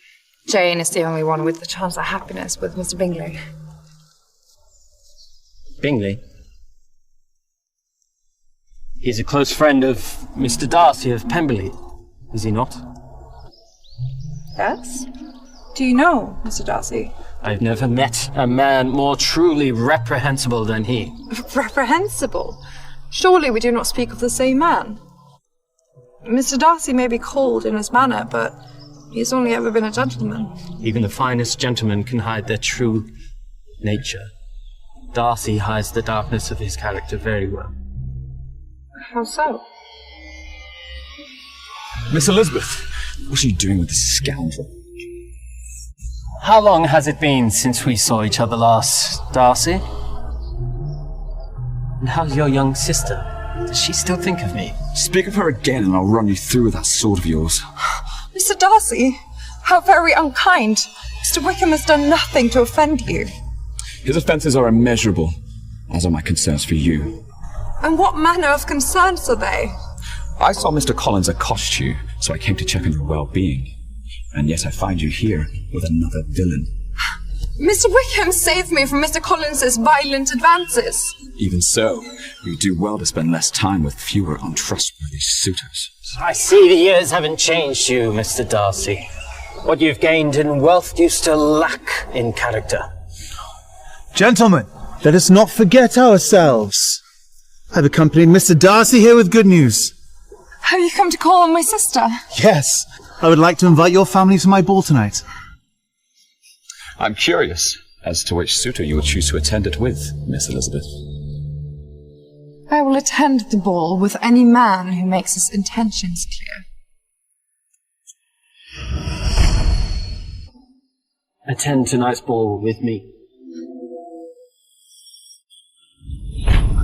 Jane is the only one with the chance at happiness with Mr. Bingley. Bingley? He's a close friend of Mr. Darcy of Pemberley, is he not? Yes? Do you know Mr. Darcy? I've never met a man more truly reprehensible than he. Reprehensible? Surely we do not speak of the same man. Mr. Darcy may be cold in his manner, but he has only ever been a gentleman. Even the finest gentlemen can hide their true nature. Darcy hides the darkness of his character very well. How so? Miss Elizabeth, what are you doing with this scoundrel? How long has it been since we saw each other last, Darcy? And how's your young sister? Does she still think of me? Speak of her again and I'll run you through with that sword of yours. Mr. Darcy, how very unkind. Mr. Wickham has done nothing to offend you. His offences are immeasurable, as are my concerns for you. And what manner of concerns are they? I saw Mr. Collins accost you, so I came to check on your well-being. And yet I find you here with another villain. Mr. Wickham saved me from Mr. Collins's violent advances. Even so, you do well to spend less time with fewer untrustworthy suitors. I see the years haven't changed you, Mr. Darcy. What you've gained in wealth you still lack in character. Gentlemen, let us not forget ourselves. I've accompanied Mr. Darcy here with good news. Have you come to call on my sister? Yes, I would like to invite your family to my ball tonight. I'm curious as to which suitor you will choose to attend it with, Miss Elizabeth. I will attend the ball with any man who makes his intentions clear. Attend tonight's ball with me.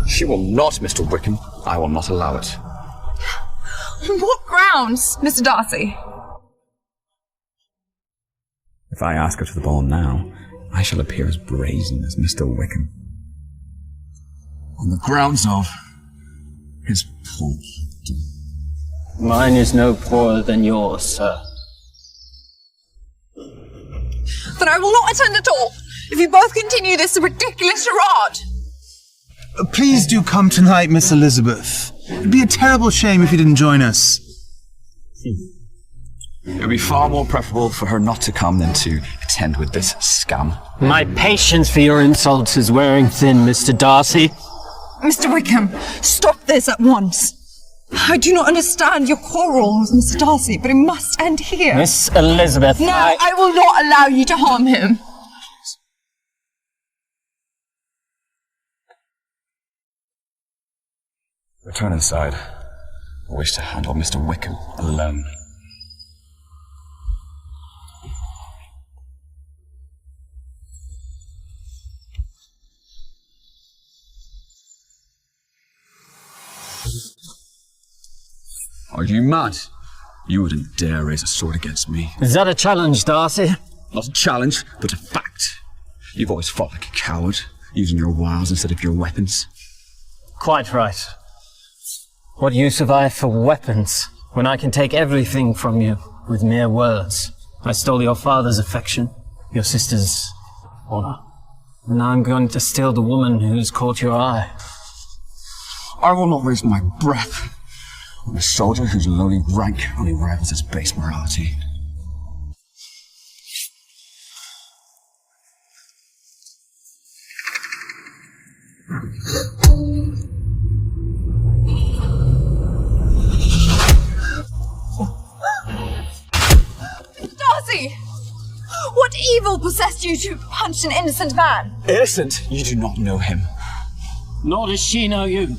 She will not, Mr. Wickham. I will not allow it. On what grounds, Mr. Darcy? If I ask her to the ball now, I shall appear as brazen as Mr. Wickham. On the grounds of his poor. Mine is no poorer than yours, sir. Then I will not attend at all, if you both continue this ridiculous charade. Please do come tonight, Miss Elizabeth. It'd be a terrible shame if you didn't join us. It would be far more preferable for her not to come than to attend with this scum. My patience for your insults is wearing thin, Mr. Darcy. Mr. Wickham, stop this at once. I do not understand your quarrel with Mr. Darcy, but it must end here. Miss Elizabeth, No, I will not allow you to harm him. Return inside. I wish to handle Mr. Wickham alone. Are you mad? You wouldn't dare raise a sword against me. Is that a challenge, Darcy? Not a challenge, but a fact. You've always fought like a coward, using your wiles instead of your weapons. Quite right. What use have I for weapons when I can take everything from you with mere words? I stole your father's affection, your sister's honor. And now I'm going to steal the woman who's caught your eye. I will not waste my breath on a soldier whose lowly rank only rivals his base morality. Darcy! What evil possessed you to punch an innocent man? Innocent? You do not know him. Nor does she know you.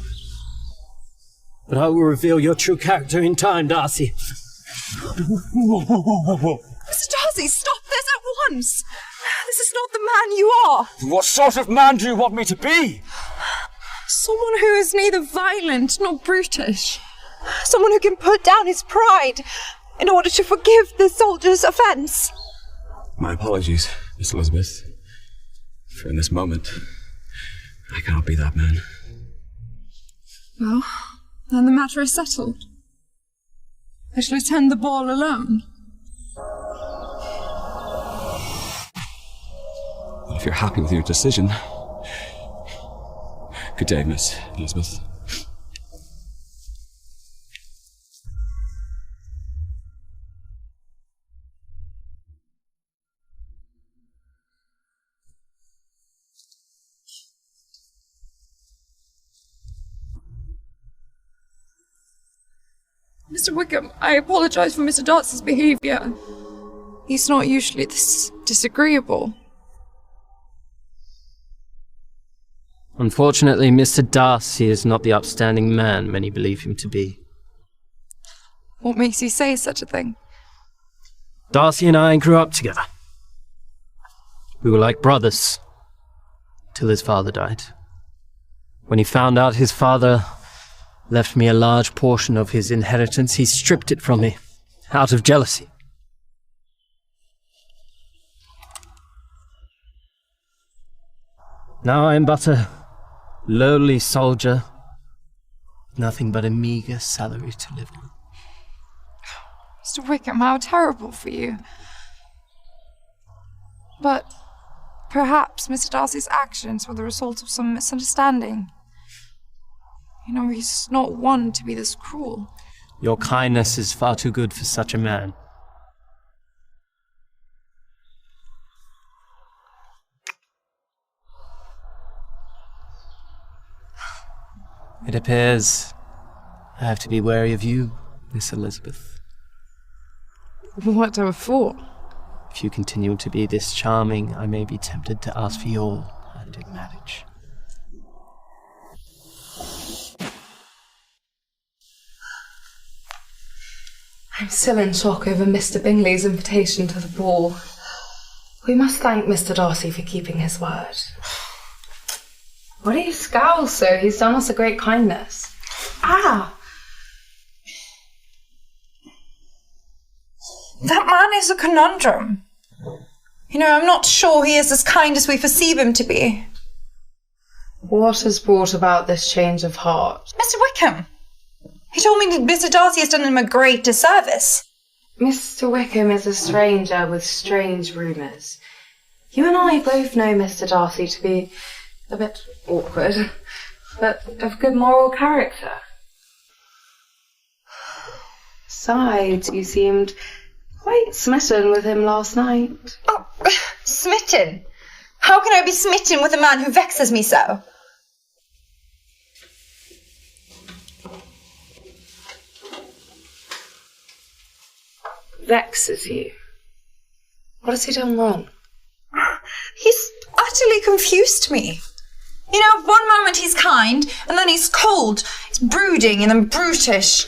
But I will reveal your true character in time, Darcy. Mr. Darcy, stop this at once! This is not the man you are! What sort of man do you want me to be? Someone who is neither violent nor brutish. Someone who can put down his pride in order to forgive the soldier's offense. My apologies, Miss Elizabeth. For in this moment, I cannot be that man. Well, then the matter is settled. I shall attend the ball alone. Well, if you're happy with your decision. Good day, Miss Elizabeth. Mr. Wickham, I apologize for Mr. Darcy's behaviour. He's not usually this disagreeable. Unfortunately, Mr. Darcy is not the upstanding man many believe him to be. What makes you say such a thing? Darcy and I grew up together. We were like brothers, till his father died. When he found out his father left me a large portion of his inheritance, he stripped it from me, out of jealousy. Now I am but a lowly soldier, nothing but a meagre salary to live on. Mr. Wickham, how terrible for you. But perhaps Mr. Darcy's actions were the result of some misunderstanding. You know, he's not one to be this cruel. Your kindness is far too good for such a man. It appears I have to be wary of you, Miss Elizabeth. What for? If you continue to be this charming, I may be tempted to ask for your hand in marriage. I'm still in shock over Mr. Bingley's invitation to the ball. We must thank Mr. Darcy for keeping his word. What do you scowl so? He's done us a great kindness. Ah! That man is a conundrum. You know, I'm not sure he is as kind as we perceive him to be. What has brought about this change of heart? Mr. Wickham! He told me that Mr. Darcy has done him a great disservice. Mr. Wickham is a stranger with strange rumours. You and I both know Mr. Darcy to be a bit awkward, but of good moral character. Besides, you seemed quite smitten with him last night. Oh, smitten? How can I be smitten with a man who vexes me so? Vexes you? What has he done wrong? He's utterly confused me. You know, one moment he's kind, and then he's cold, he's brooding, and then brutish.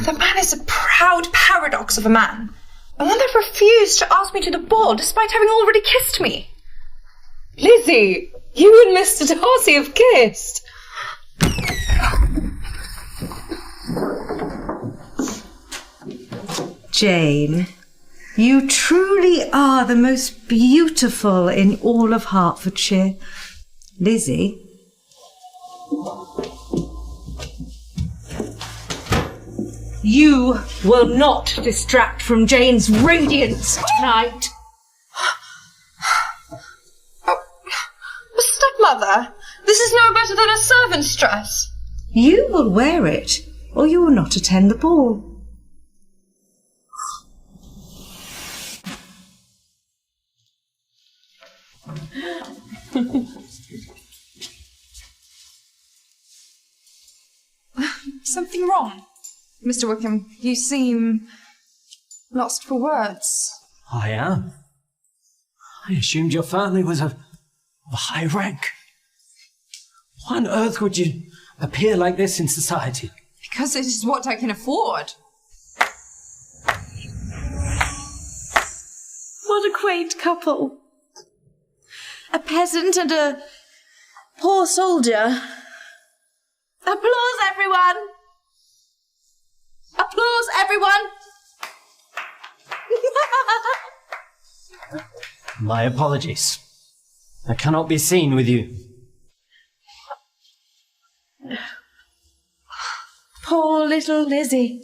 The man is a proud paradox of a man. And then they've refused to ask me to the ball, despite having already kissed me. Lizzie, you and Mr. Darcy have kissed. Jane, you truly are the most beautiful in all of Hertfordshire. Lizzie? You will not distract from Jane's radiance tonight. Oh, stepmother, this is no better than a servant's dress. You will wear it, or you will not attend the ball. Something wrong? Mr. Wickham, you seem lost for words. I am. I assumed your family was of a high rank. Why on earth would you appear like this in society? Because it is what I can afford. What a quaint couple. A peasant and a poor soldier. Applause, everyone! Applause, everyone! My apologies. I cannot be seen with you. Poor little Lizzie.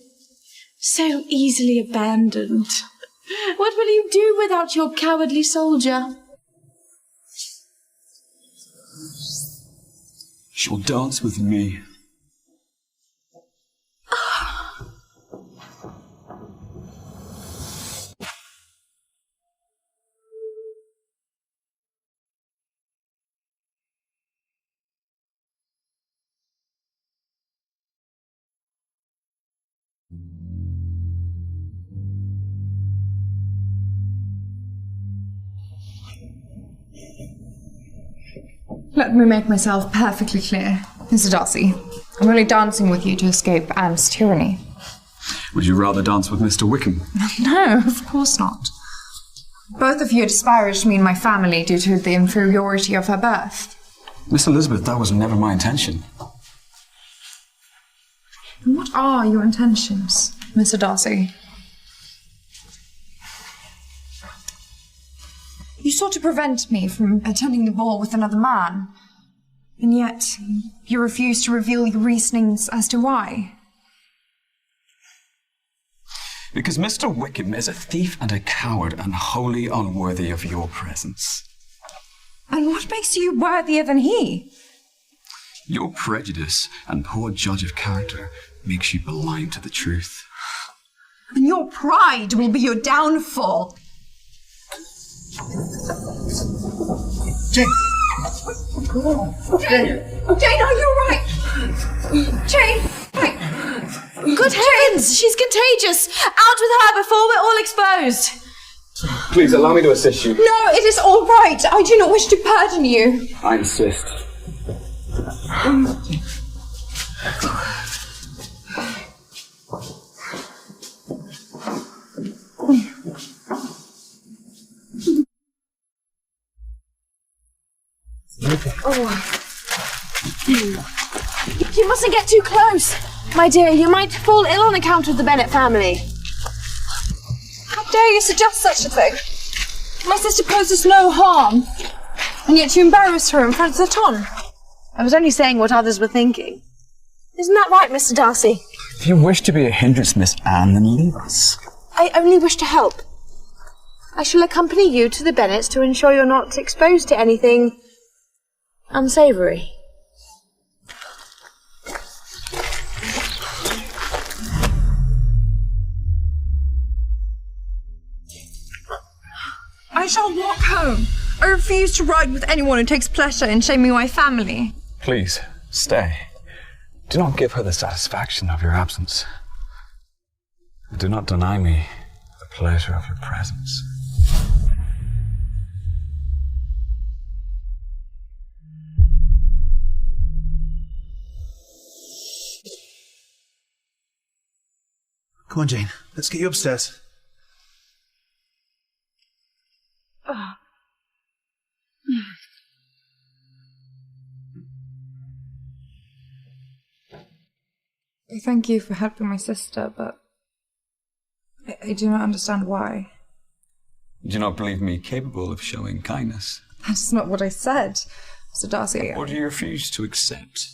So easily abandoned. What will you do without your cowardly soldier? She'll dance with me. Let me make myself perfectly clear. Mr. Darcy, I'm only dancing with you to escape Anne's tyranny. Would you rather dance with Mr. Wickham? No, of course not. Both of you disparaged me and my family due to the inferiority of her birth. Miss Elizabeth, that was never my intention. And what are your intentions, Mr. Darcy? You sought to prevent me from attending the ball with another man. And yet, you refused to reveal your reasonings as to why. Because Mr. Wickham is a thief and a coward and wholly unworthy of your presence. And what makes you worthier than he? Your prejudice and poor judge of character makes you blind to the truth. And your pride will be your downfall. Jane! Jane, are you alright? Jane! Wait. Good heavens! She's contagious! Out with her before we're all exposed! Please allow me to assist you. No, it is all right. I do not wish to burden you. I insist. You mustn't get too close, my dear. You might fall ill on account of the Bennet family. How dare you suggest such a thing? My sister poses no harm, and yet you embarrass her in front of the ton. I was only saying what others were thinking. Isn't that right, Mr. Darcy? If you wish to be a hindrance, Miss Anne, then leave us. I only wish to help. I shall accompany you to the Bennets to ensure you're not exposed to anything unsavoury. I shall walk home. I refuse to ride with anyone who takes pleasure in shaming my family. Please, stay. Do not give her the satisfaction of your absence. And do not deny me the pleasure of your presence. Come on, Jane. Let's get you upstairs. I thank you for helping my sister, but I do not understand why. Do you not believe me capable of showing kindness? That's not what I said, Mr. Darcy. Or do you refuse to accept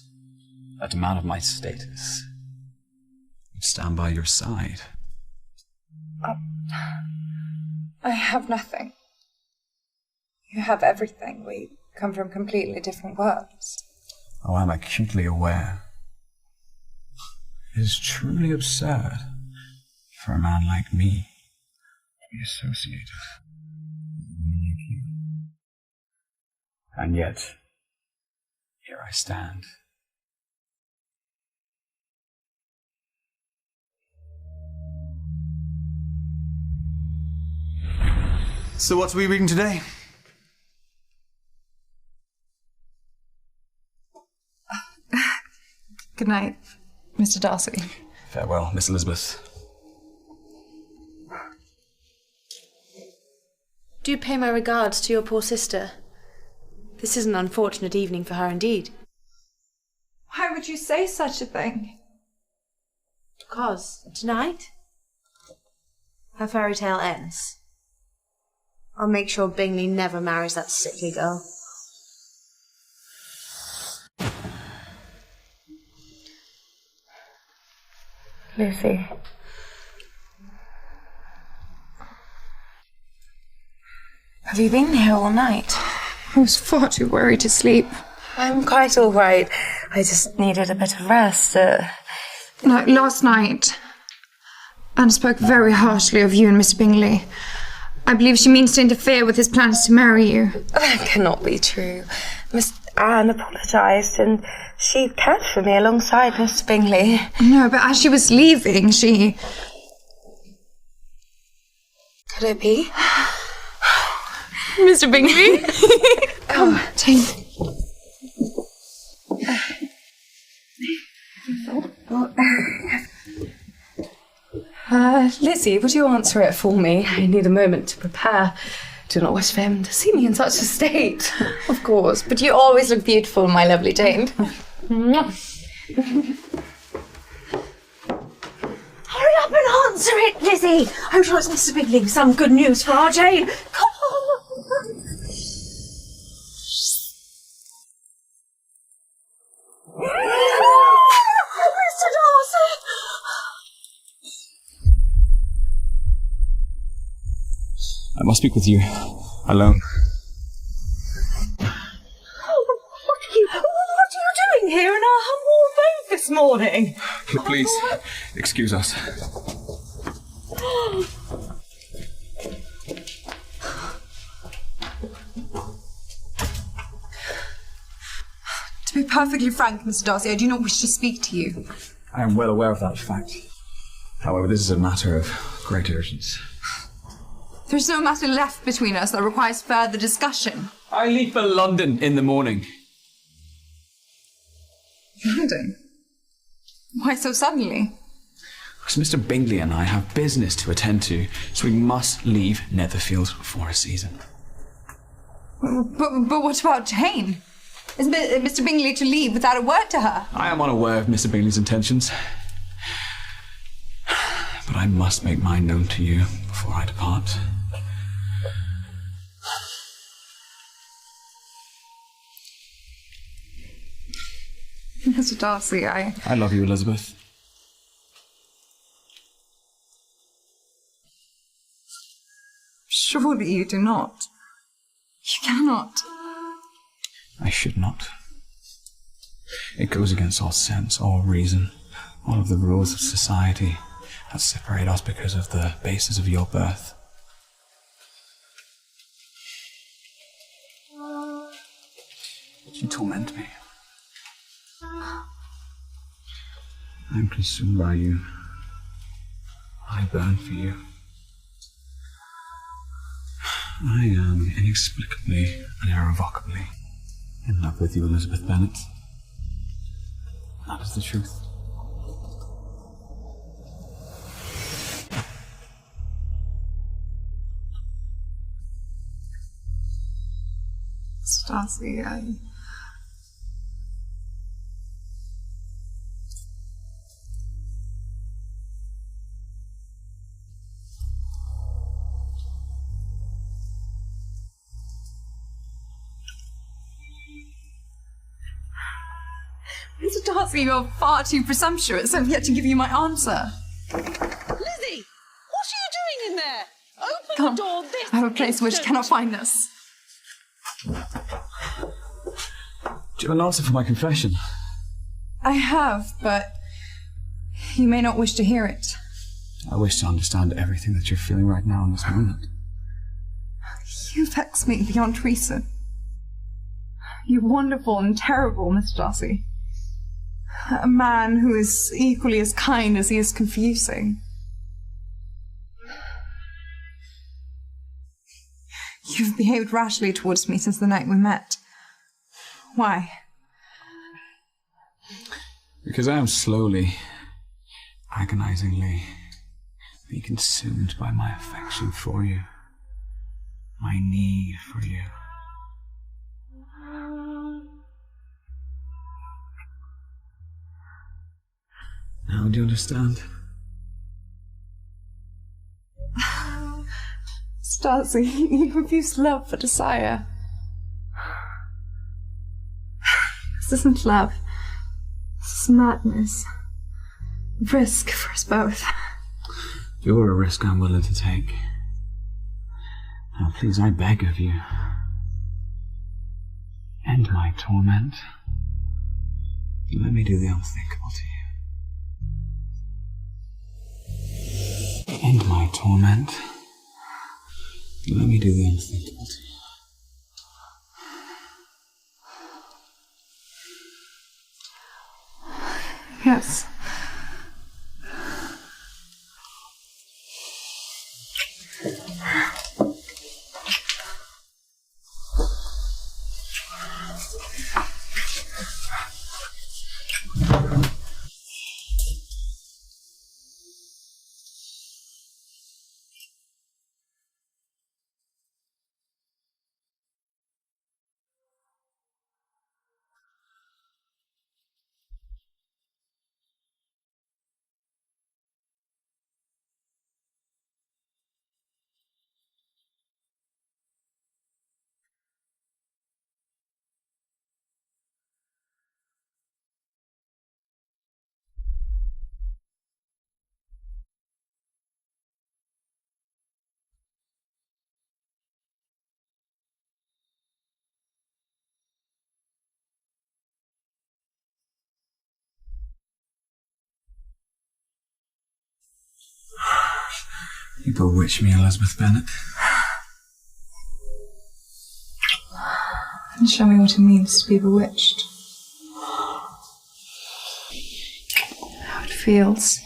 that a man of my status would stand by your side? I have nothing. You have everything. We come from completely different worlds. Oh, I'm acutely aware. It is truly absurd for a man like me to be associated with a woman like you. And yet, here I stand. So what are we reading today? Good night, Mr. Darcy. Farewell, Miss Elizabeth. Do pay my regards to your poor sister. This is an unfortunate evening for her indeed. Why would you say such a thing? Because tonight, her fairy tale ends. I'll make sure Bingley never marries that sickly girl. Lucy. Have you been here all night? I was far too worried to sleep. I'm quite all right. I just needed a bit of rest. No, last night, Anne spoke very harshly of you and Mr. Bingley. I believe she means to interfere with his plans to marry you. That cannot be true. Miss Anne apologised and she cared for me alongside Mr. Bingley. No, but as she was leaving, she... Could it be? Mr. Bingley? Come, Jane. Lizzie, would you answer it for me? I need a moment to prepare. Do not wish for him to see me in such a state. Of course, but you always look beautiful, my lovely Jane. Hurry up and answer it, Lizzie! I'm sure it's Mr. Bingley with some good news for our Jane. Come on! I must speak with you alone. What are you doing here in our humble abode this morning? Please, excuse us. To be perfectly frank, Mr. Darcy, I do not wish to speak to you. I am well aware of that fact. However, this is a matter of great urgency. There's no matter left between us that requires further discussion. I leave for London in the morning. London? Why so suddenly? Because Mr. Bingley and I have business to attend to, so we must leave Netherfield for a season. But what about Jane? Is Mr. Bingley to leave without a word to her? I am unaware of Mr. Bingley's intentions. But I must make mine known to you before I depart. Mr. Darcy, I love you, Elizabeth. Surely you do not. You cannot. I should not. It goes against all sense, all reason, all of the rules of society that separate us because of the basis of your birth. You torment me. I am consumed by you. I burn for you. I am inexplicably and irrevocably in love with you, Elizabeth Bennet. That is the truth. Darcy, Mr. Darcy, you're far too presumptuous. I've yet to give you my answer. Lizzie! What are you doing in there? Open Come. the door this I have a place which cannot find us. Do you have an answer for my confession? I have, but you may not wish to hear it. I wish to understand everything that you're feeling right now in this moment. You vex me beyond reason. You're wonderful and terrible, Mr. Darcy. A man who is equally as kind as he is confusing. You've behaved rashly towards me since the night we met. Why? Because I am slowly, agonizingly being consumed by my affection for you, my need for you. Now do you understand? Darcy, you confuse love for desire. This isn't love. This is madness. Risk for us both. You're a risk I'm willing to take. Now please, I beg of you, end my torment. Let me do the unthinkable to you. End my torment. Let me do the unthinkable to you. Yes. You bewitch me, Elizabeth Bennet. And show me what it means to be bewitched. How it feels.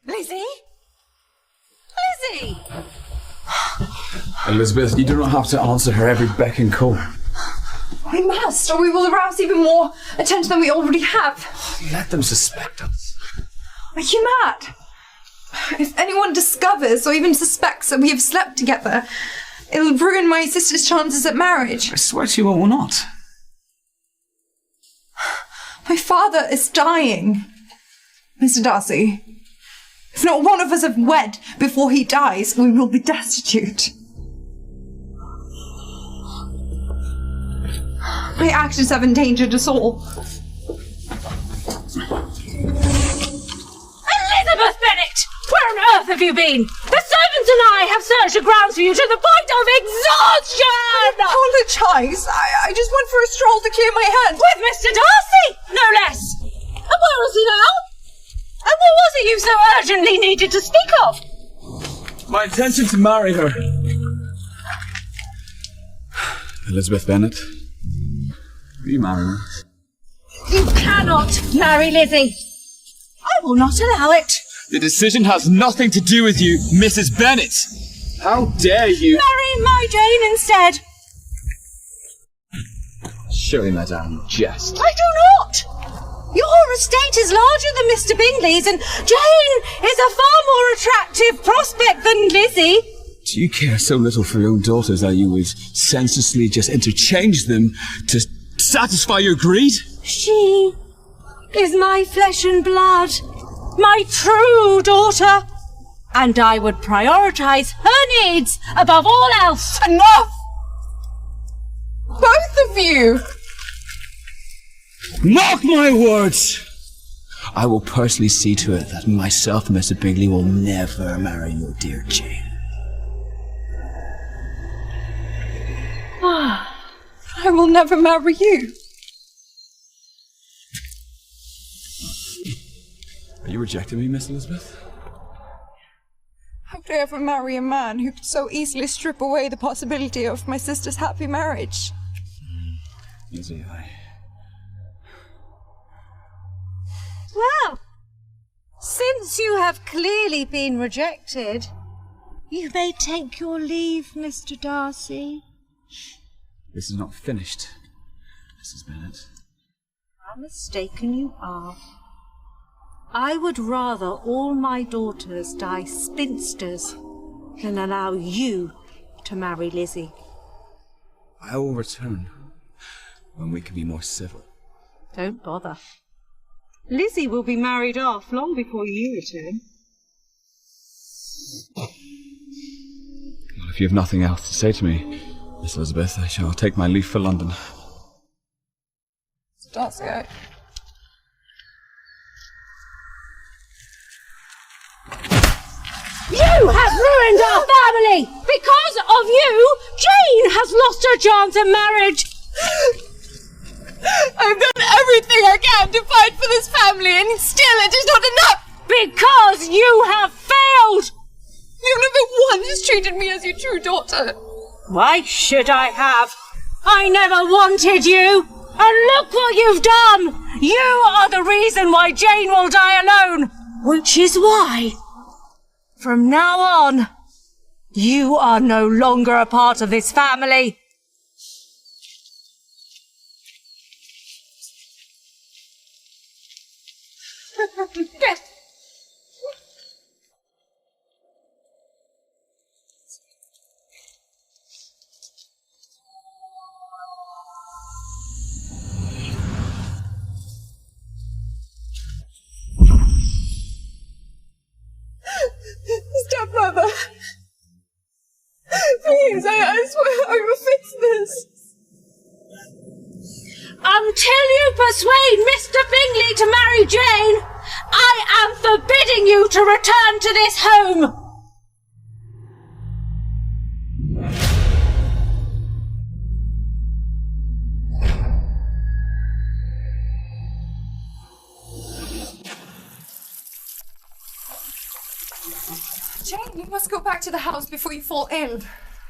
Lizzie? Lizzie! Elizabeth, you do not have to answer her every beck and call. We must, or we will arouse even more attention than we already have. Let them suspect us. Are you mad? If anyone discovers or even suspects that we have slept together, it'll ruin my sister's chances at marriage. I swear to you it will not. My father is dying, Mr. Darcy. If not one of us have wed before he dies, we will be destitute. My actions have endangered us all. Elizabeth Bennet! Where on earth have you been? The servants and I have searched the grounds for you to the point of exhaustion! I apologise. I just went for a stroll to clear my head. With Mr. Darcy, no less! And where is he now? And what was it you so urgently needed to speak of? My intention to marry her. Elizabeth Bennet, will you marry me? You cannot marry Lizzie. I will not allow it. The decision has nothing to do with you, Mrs. Bennet. How dare you? Marry my Jane instead. Surely, madame, you jest. I do not. Your estate is larger than Mr. Bingley's, and Jane is a far more attractive prospect than Lizzie. Do you care so little for your own daughters that you would senselessly just interchange them to satisfy your greed? She is my flesh and blood, my true daughter, and I would prioritise her needs above all else. Enough! Both of you! Mark my words! I will personally see to it that myself and Mr. Bingley will never marry your dear Jane. I will never marry you. Are you rejecting me, Miss Elizabeth? How could I ever marry a man who could so easily strip away the possibility of my sister's happy marriage? Lizzie, Well, since you have clearly been rejected, you may take your leave, Mr. Darcy. This is not finished, Mrs. Bennet. How mistaken you are. I would rather all my daughters die spinsters than allow you to marry Lizzie. I will return when we can be more civil. Don't bother. Lizzie will be married off long before you return. Well, if you have nothing else to say to me, Miss Elizabeth, I shall take my leave for London. Darcy, You have ruined our family! Because of you, Jane has lost her chance at marriage! I've done everything I can to fight for this family, and still it is not enough! Because you have failed! You never once treated me as your true daughter. Why should I have? I never wanted you! And look what you've done! You are the reason why Jane will die alone! Which is why, from now on, you are no longer a part of this family. Stepmother! Please, I swear I will fix this. you persuade Mr. Bingley to marry Jane, I am forbidding you to return to this home. Jane, you must go back to the house before you fall ill.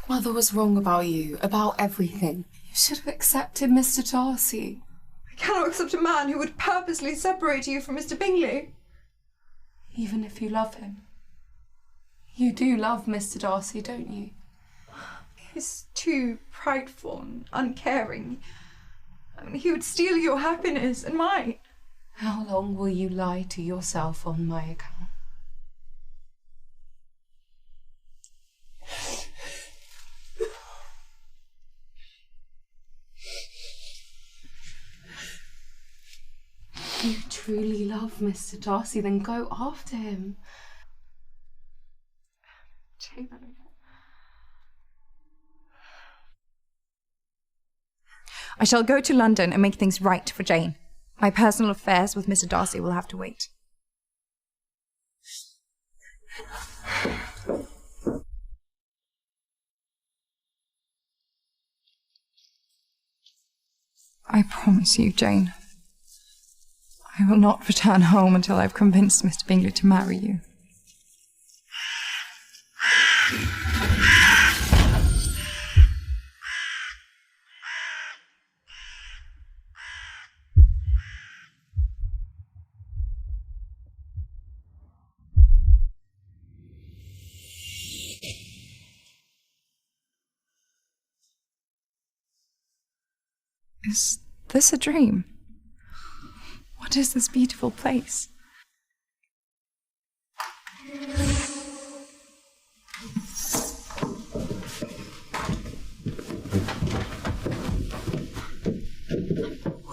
Mother was wrong about you, about everything. You should have accepted Mr. Darcy. I cannot accept a man who would purposely separate you from Mr. Bingley. Even if you love him. You do love Mr. Darcy, don't you? He's too prideful and uncaring. I mean, he would steal your happiness and mine. How long will you lie to yourself on my account? If you truly love Mr. Darcy, then go after him. Jane, I shall go to London and make things right for Jane. My personal affairs with Mr. Darcy will have to wait. I promise you, Jane, I will not return home until I've convinced Mr. Bingley to marry you. Is this a dream? What is this beautiful place?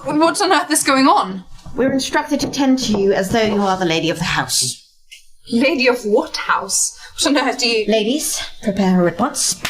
What on earth is going on? We're instructed to tend to you as though you are the lady of the house. Lady of what house? What on earth do you... Ladies, prepare her at once.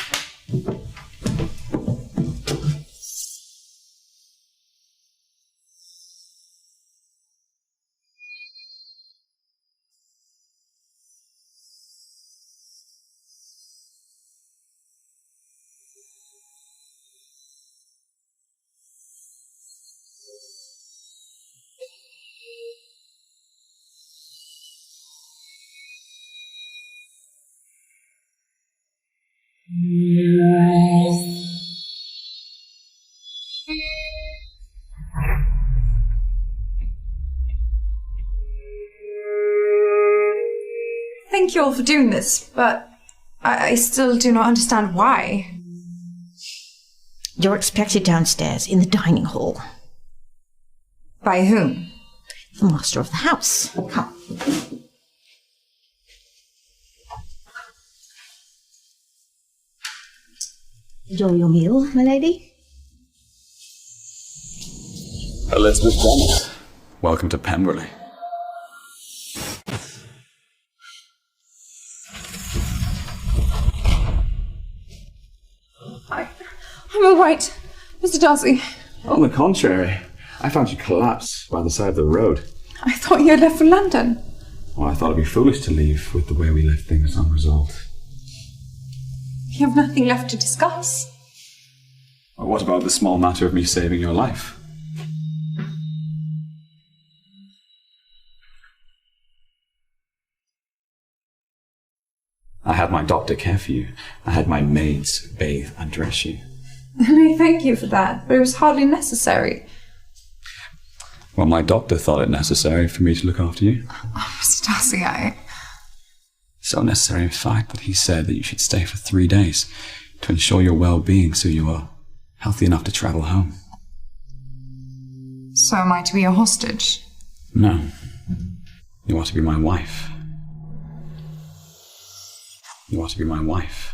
Thank you all for doing this, but I still do not understand why. You're expected downstairs in the dining hall. By whom? The master of the house. Come. Enjoy your meal, my lady. Elizabeth Bennet, welcome to Pemberley. I'm all right, Mr. Darcy. On the contrary, I found you collapsed by the side of the road. I thought you had left for London. Well, I thought it'd be foolish to leave with the way we left things unresolved. You have nothing left to discuss. Well, what about the small matter of me saving your life? I had my doctor care for you. I had my maids bathe and dress you. I thank you for that, but it was hardly necessary. Well, my doctor thought it necessary for me to look after you. Oh, Mr. Darcy, So necessary, in fact, that he said that you should stay for 3 days to ensure your well-being so you are healthy enough to travel home. So am I to be a hostage? No. You are to be my wife. You are to be my wife.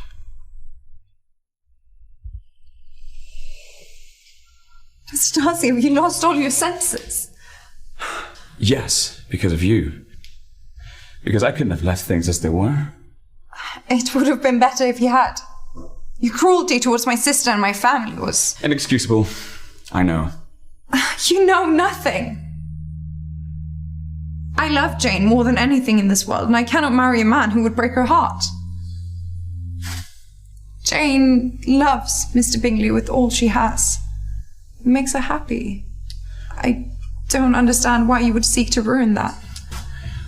Mr. Darcy, have you lost all your senses? Yes, because of you. Because I couldn't have left things as they were. It would have been better if you had. Your cruelty towards my sister and my family was... Inexcusable. I know. You know nothing. I love Jane more than anything in this world, and I cannot marry a man who would break her heart. Jane loves Mr. Bingley with all she has. It makes her happy. I don't understand why you would seek to ruin that.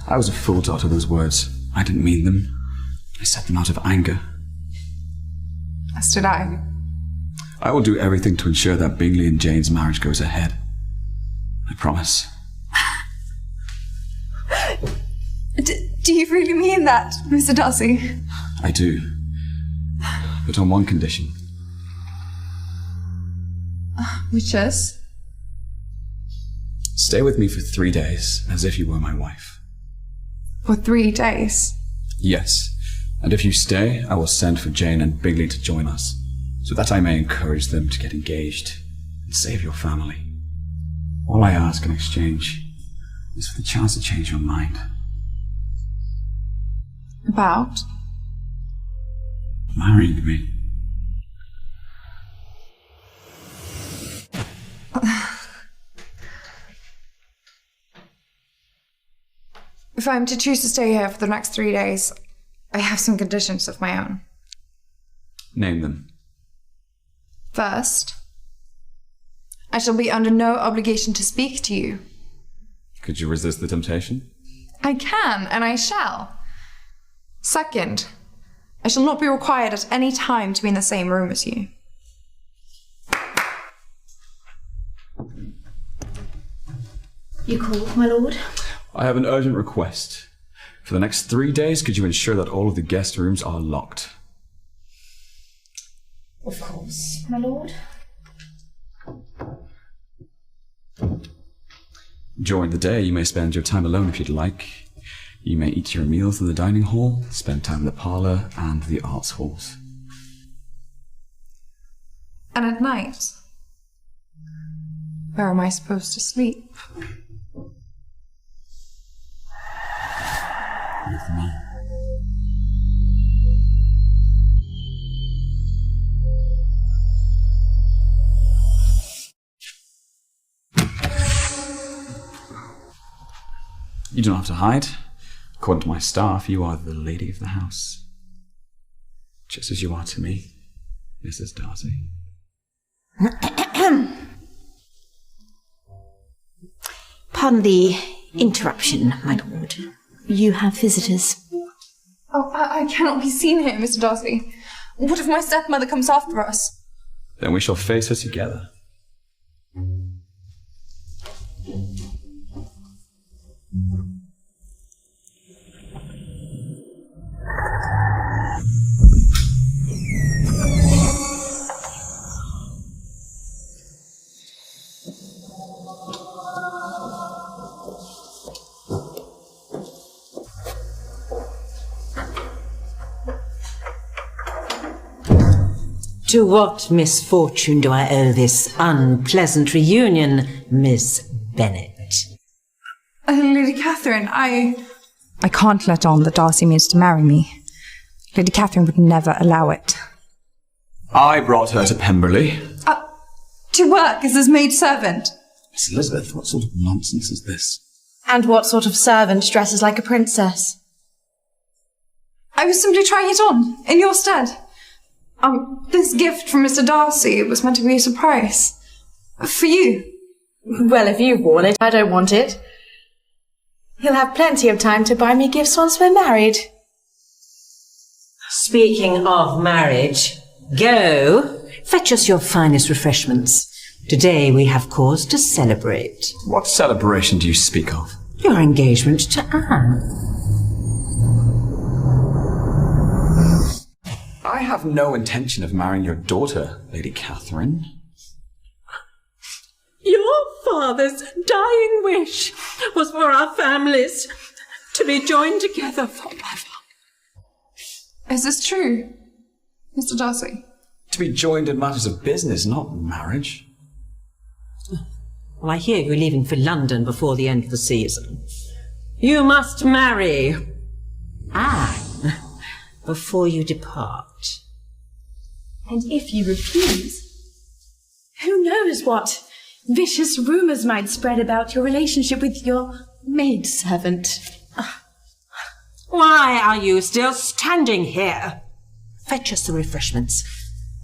I was a fool to utter those words. I didn't mean them. I said them out of anger. As did I. I will do everything to ensure that Bingley and Jane's marriage goes ahead. I promise. Do you really mean that, Mr. Darcy? I do. But on one condition. Which is? Stay with me for 3 days, as if you were my wife. For 3 days? Yes. And if you stay, I will send for Jane and Bingley to join us, so that I may encourage them to get engaged and save your family. All I ask in exchange is for the chance to change your mind. About? Marrying me. If I'm to choose to stay here for the next 3 days, I have some conditions of my own. Name them. First, I shall be under no obligation to speak to you. Could you resist the temptation? I can, and I shall. Second, I shall not be required at any time to be in the same room as you. You called, my lord? I have an urgent request. For the next 3 days, could you ensure that all of the guest rooms are locked? Of course, my lord. During the day, you may spend your time alone if you'd like. You may eat your meals in the dining hall, spend time in the parlour and the arts halls. And at night, where am I supposed to sleep? With me. You don't have to hide. According to my staff, you are the lady of the house. Just as you are to me, Mrs. Darcy. Pardon the interruption, my lord. You have visitors. Oh, I cannot be seen here, Mr. Darcy. What if my stepmother comes after us? Then we shall face her together. To what misfortune do I owe this unpleasant reunion, Miss Bennet? Lady Catherine, I can't let on that Darcy means to marry me. Lady Catherine would never allow it. I brought her to Pemberley. To work as his maid servant. Miss Elizabeth, what sort of nonsense is this? And what sort of servant dresses like a princess? I was simply trying it on, in your stead. This gift from Mr. Darcy was meant to be a surprise. For you. Well, if you've worn it, I don't want it. He'll have plenty of time to buy me gifts once we're married. Speaking of marriage, go fetch us your finest refreshments. Today we have cause to celebrate. What celebration do you speak of? Your engagement to Anne. I have no intention of marrying your daughter, Lady Catherine. Your father's dying wish was for our families to be joined together forever. Is this true, Mr. Darcy? To be joined in matters of business, not marriage. Well, I hear you're leaving for London before the end of the season. You must marry Anne before you depart. And if you refuse, who knows what Vicious rumours might spread about your relationship with your maidservant. Why are you still standing here? Fetch us the refreshments,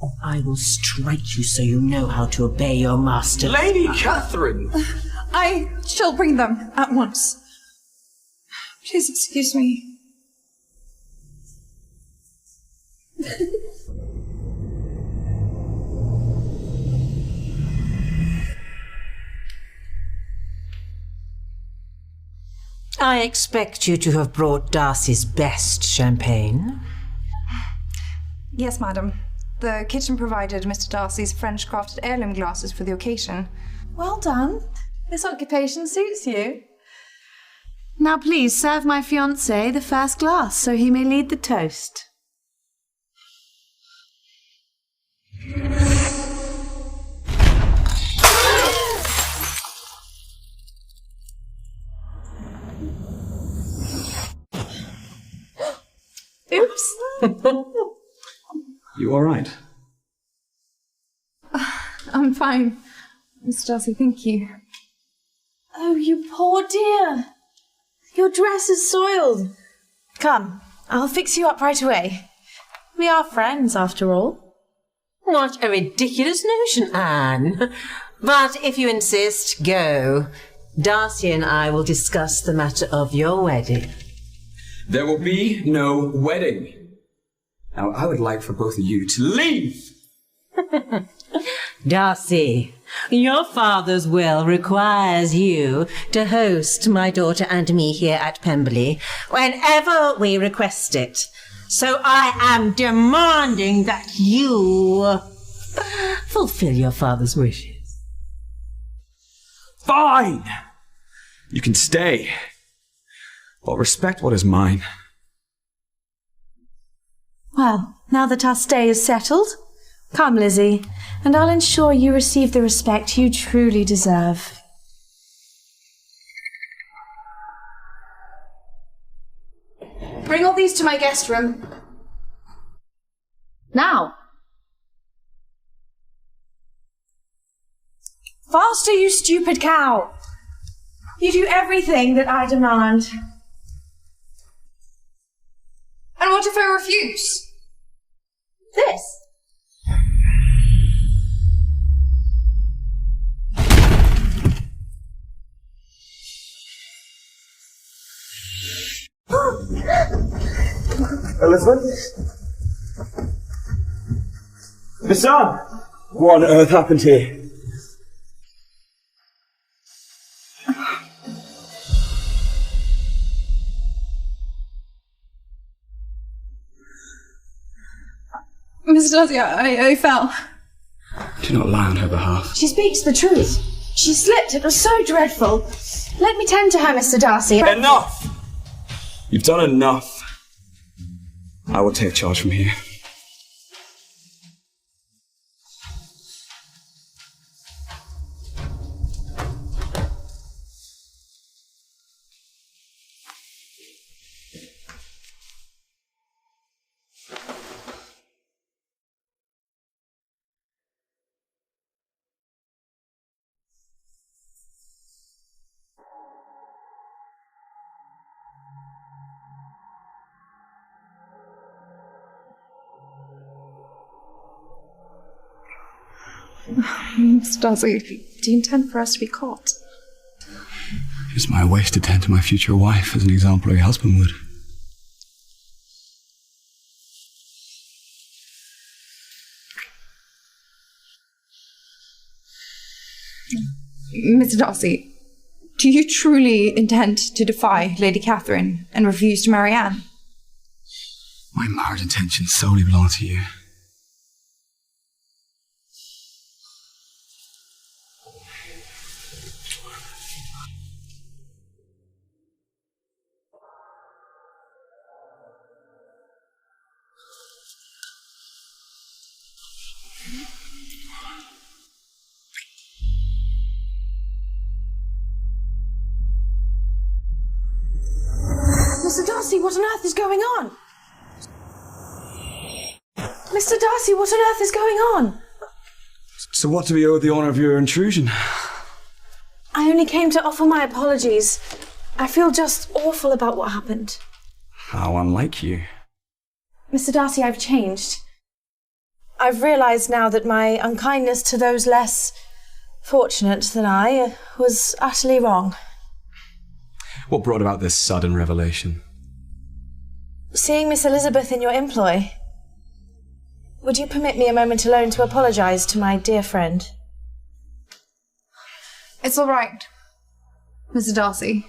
or I will strike you so you know how to obey your master. Lady Catherine! I shall bring them at once. Please excuse me. I expect you to have brought Darcy's best champagne. Yes, madam. The kitchen provided Mr. Darcy's French-crafted heirloom glasses for the occasion. Well done. This occupation suits you. Now please serve my fiancé the first glass so he may lead the toast. Oops. You all right? I'm fine. Mr. Darcy, thank you. Oh, you poor dear. Your dress is soiled. Come, I'll fix you up right away. We are friends, after all. What a ridiculous notion, Anne. But if you insist, go. Darcy and I will discuss the matter of your wedding. There will be no wedding. Now, I would like for both of you to leave. Darcy, your father's will requires you to host my daughter and me here at Pemberley whenever we request it. So I am demanding that you fulfill your father's wishes. Fine! You can stay. But respect what is mine. Well, now that our stay is settled, come, Lizzie, and I'll ensure you receive the respect you truly deserve. Bring all these to my guest room. Now. Faster, you stupid cow! You do everything that I demand. And what if I refuse? This. Elizabeth? Miss Anne! What on earth happened here? Mr. Darcy, I fell. Do not lie on her behalf. She speaks the truth. She slipped. It was so dreadful. Let me tend to her, Mr. Darcy. Enough! You've done enough. I will take charge from here. Mr. Darcy, do you intend for us to be caught? It's my wish to tend to my future wife as an exemplary husband would. Mr. Darcy, do you truly intend to defy Lady Catherine and refuse to marry Anne? My marriage intentions solely belong to you. Mr. Darcy, what on earth is going on? Mr. Darcy, what on earth is going on? So what do we owe the honour of your intrusion? I only came to offer my apologies. I feel just awful about what happened. How unlike you. Mr. Darcy, I've changed. I've realised now that my unkindness to those less fortunate than I was utterly wrong. What brought about this sudden revelation? Seeing Miss Elizabeth in your employ. Would you permit me a moment alone to apologise to my dear friend? It's all right, Mr. Darcy.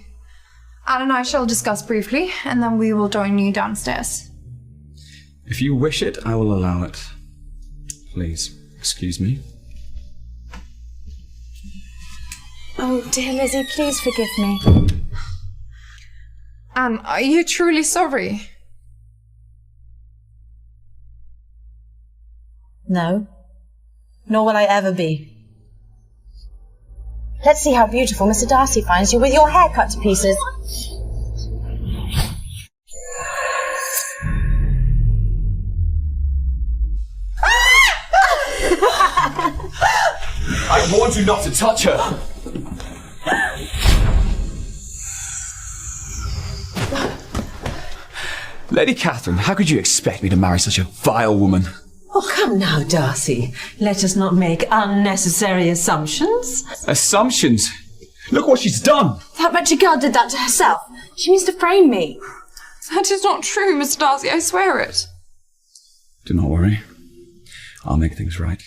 Anne and I shall discuss briefly, and then we will join you downstairs. If you wish it, I will allow it. Please, excuse me. Oh, dear Lizzie, please forgive me. Anne, are you truly sorry? No, nor will I ever be. Let's see how beautiful Mr. Darcy finds you with your hair cut to pieces. I warned you not to touch her! Lady Catherine, how could you expect me to marry such a vile woman? Oh, come now, Darcy. Let us not make unnecessary assumptions. Assumptions? Look what she's done! That wretched girl did that to herself. She means to frame me. That is not true, Mr. Darcy, I swear it. Do not worry. I'll make things right.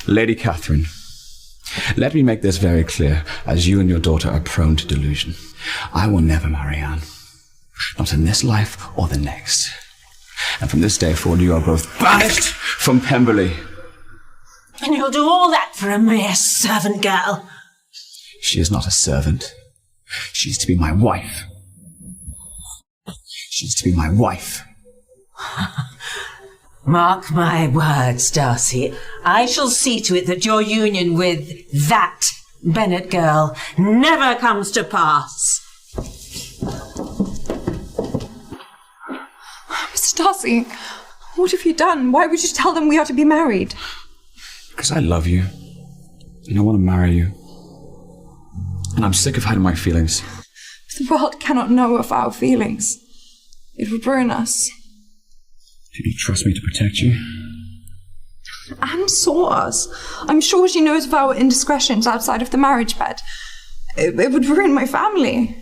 Lady Catherine, let me make this very clear, as you and your daughter are prone to delusion. I will never marry Anne. Not in this life or the next. And from this day forward, you are both banished from Pemberley. And you'll do all that for a mere servant girl? She is not a servant. She's to be my wife. She's to be my wife. Mark my words, Darcy. I shall see to it that your union with that Bennet girl never comes to pass. Mr. Darcy, what have you done? Why would you tell them we are to be married? Because I love you. And I want to marry you. And I'm sick of hiding my feelings. The world cannot know of our feelings. It would ruin us. Do you trust me to protect you? Anne saw us. I'm sure she knows of our indiscretions outside of the marriage bed. It would ruin my family.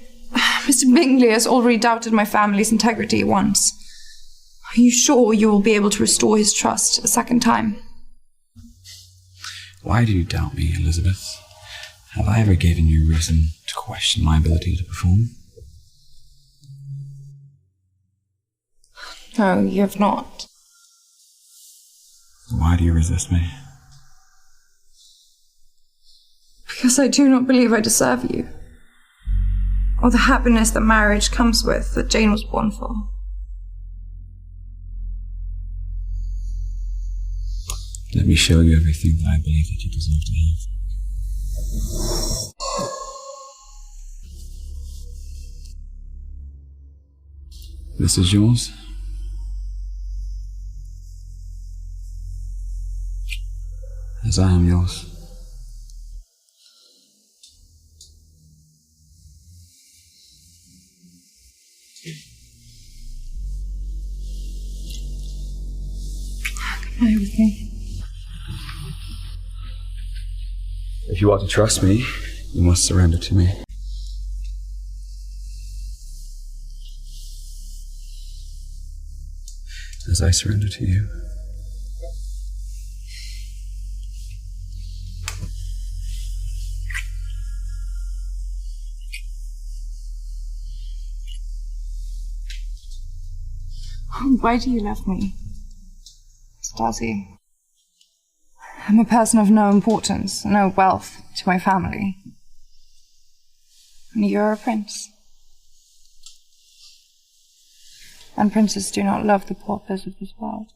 Mr. Bingley has already doubted my family's integrity once. Are you sure you will be able to restore his trust a second time? Why do you doubt me, Elizabeth? Have I ever given you reason to question my ability to perform? No, you have not. Why do you resist me? Because I do not believe I deserve you. Or the happiness that marriage comes with, that Jane was born for. Let me show you everything that I believe that you deserve to have. This is yours. As I am yours. Come away with me. If you are to trust me, you must surrender to me. As I surrender to you. Why do you love me, Mr. Darcy? I'm a person of no importance, no wealth to my family. And you're a prince. And princes do not love the paupers of this world.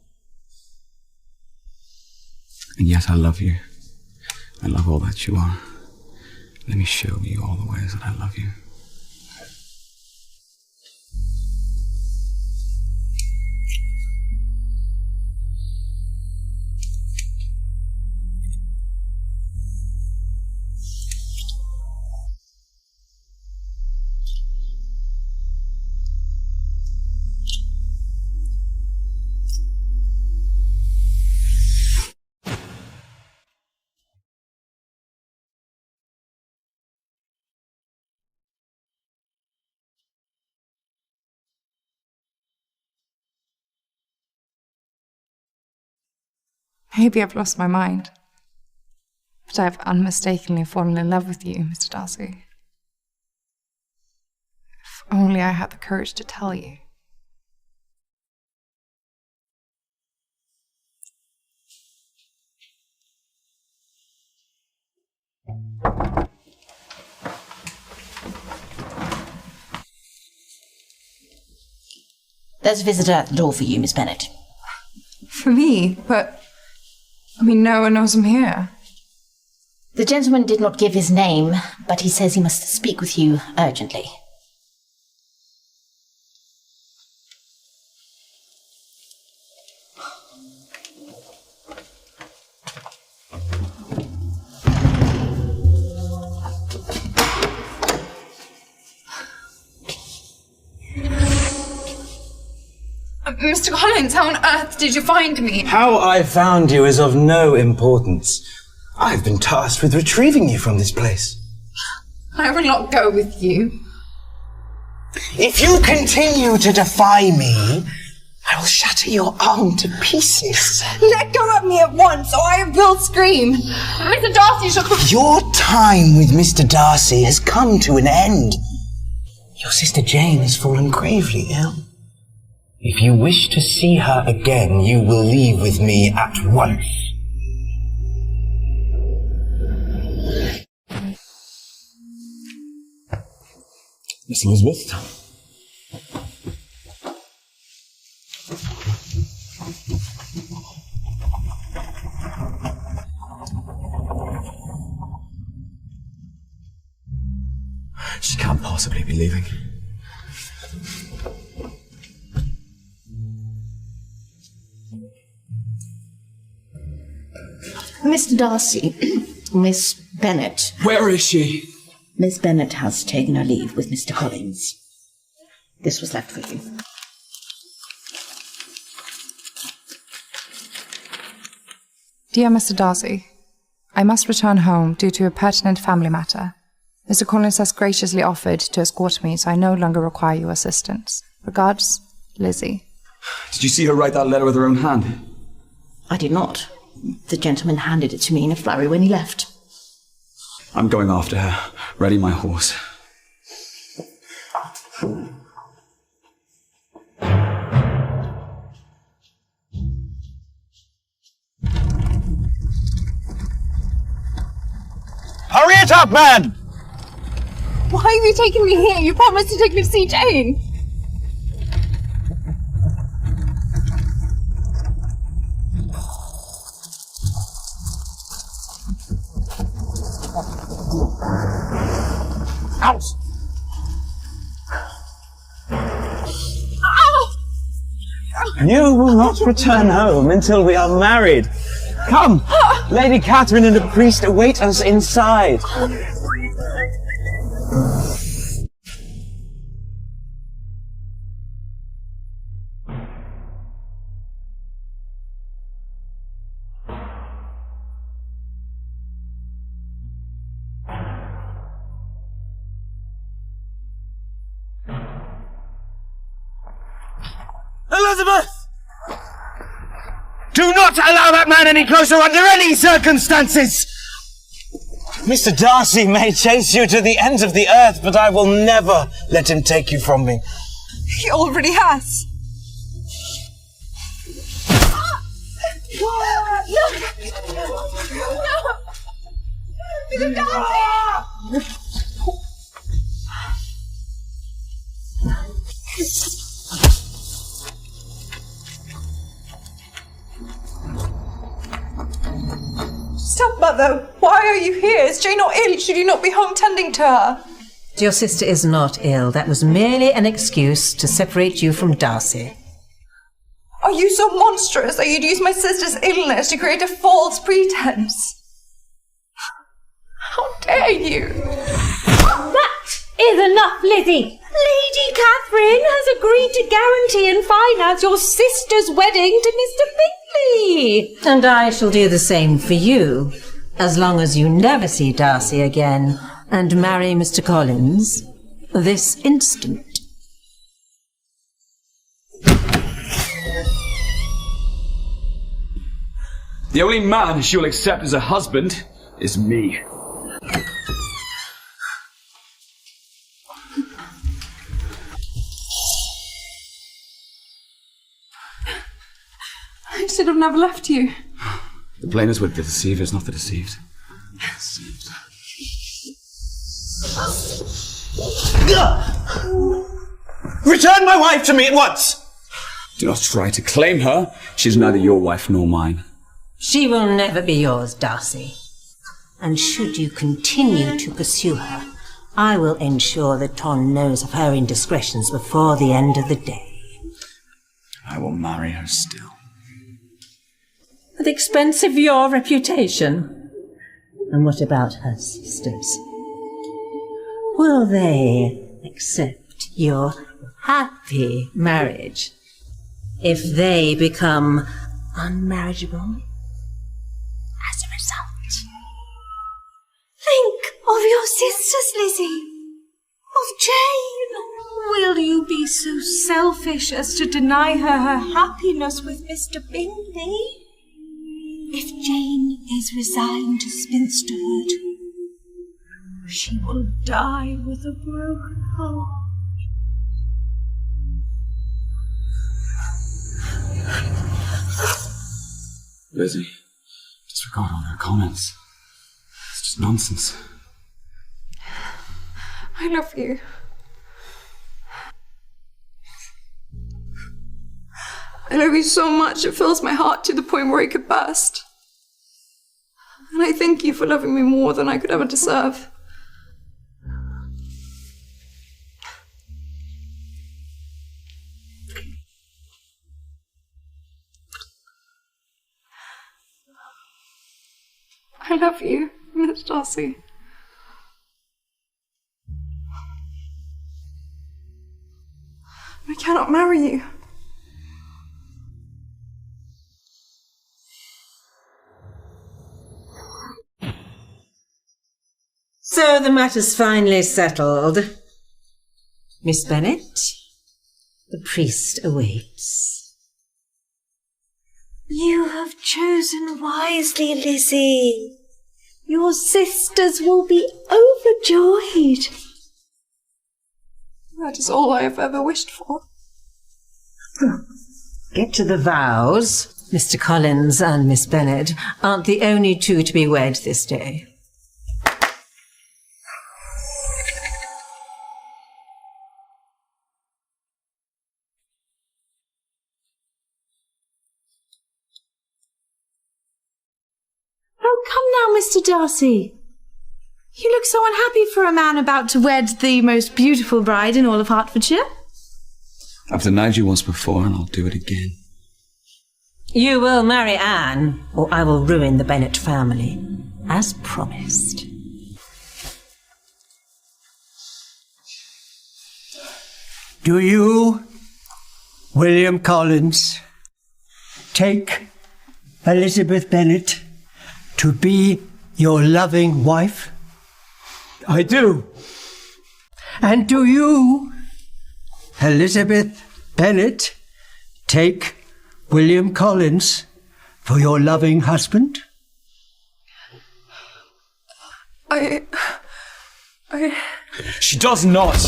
And yet I love you. I love all that you are. Let me show you all the ways that I love you. Maybe I've lost my mind, but I've unmistakably fallen in love with you, Mr. Darcy. If only I had the courage to tell you. There's a visitor at the door for you, Miss Bennet. For me? But, no one knows I'm here. The gentleman did not give his name, but he says he must speak with you urgently. Mr. Collins, how on earth did you find me? How I found you is of no importance. I've been tasked with retrieving you from this place. I will not go with you. If you continue to defy me, I will shatter your arm to pieces. Let go of me at once, or I will scream. Mr. Darcy shall... Your time with Mr. Darcy has come to an end. Your sister Jane has fallen gravely ill. If you wish to see her again, you will leave with me at once. Miss Elizabeth? She can't possibly be leaving. Mr. Darcy, Miss Bennet. Where is she? Miss Bennet has taken her leave with Mr. Collins. This was left for you. Dear Mr. Darcy, I must return home due to a pertinent family matter. Mr. Collins has graciously offered to escort me, so I no longer require your assistance. Regards, Lizzie. Did you see her write that letter with her own hand? I did not. The gentleman handed it to me in a flurry when he left. I'm going after her. Ready my horse. Hurry it up, man! Why are you taking me here? You promised to take me to see Jane. Out! You will not return home until we are married. Come! Lady Catherine and a priest await us inside. Elizabeth! Do not allow that man any closer under any circumstances! Mr. Darcy may chase you to the ends of the earth, but I will never let him take you from me. He already has. Mr. Darcy! Stepmother, why are you here? Is Jane not ill? Should you not be home tending to her? Your sister is not ill. That was merely an excuse to separate you from Darcy. Are you so monstrous that you'd use my sister's illness to create a false pretense? How dare you? That is enough, Lizzie. Lady Catherine has agreed to guarantee and finance your sister's wedding to Mr. Bingley. And I shall do the same for you, as long as you never see Darcy again and marry Mr. Collins this instant. The only man she'll accept as a husband is me. I should have never left you. The blame is with the deceivers, not the deceived. Return my wife to me at once! Do not try to claim her. She's neither your wife nor mine. She will never be yours, Darcy. And should you continue to pursue her, I will ensure that Ton knows of her indiscretions before the end of the day. I will marry her still. At the expense of your reputation. And what about her sisters? Will they accept your happy marriage if they become unmarriageable as a result? Think of your sisters, Lizzie. Of Jane. Will you be so selfish as to deny her happiness with Mr. Bingley? If Jane is resigned to spinsterhood, she will die with a broken heart. Lizzie, disregard all their comments. It's just nonsense. I love you. I love you so much it fills my heart to the point where it could burst. And I thank you for loving me more than I could ever deserve. I love you, Miss Darcy. I cannot marry you. So the matter's finally settled. Miss Bennet, the priest awaits. You have chosen wisely, Lizzie. Your sisters will be overjoyed. That is all I have ever wished for. Get to the vows. Mr. Collins and Miss Bennet aren't the only two to be wed this day. Mr. Darcy, you look so unhappy for a man about to wed the most beautiful bride in all of Hertfordshire. I've denied you once before, and I'll do it again. You will marry Anne, or I will ruin the Bennet family, as promised. Do you, William Collins, take Elizabeth Bennet to be your loving wife? I do. And do you, Elizabeth Bennet, take William Collins for your loving husband? She does not.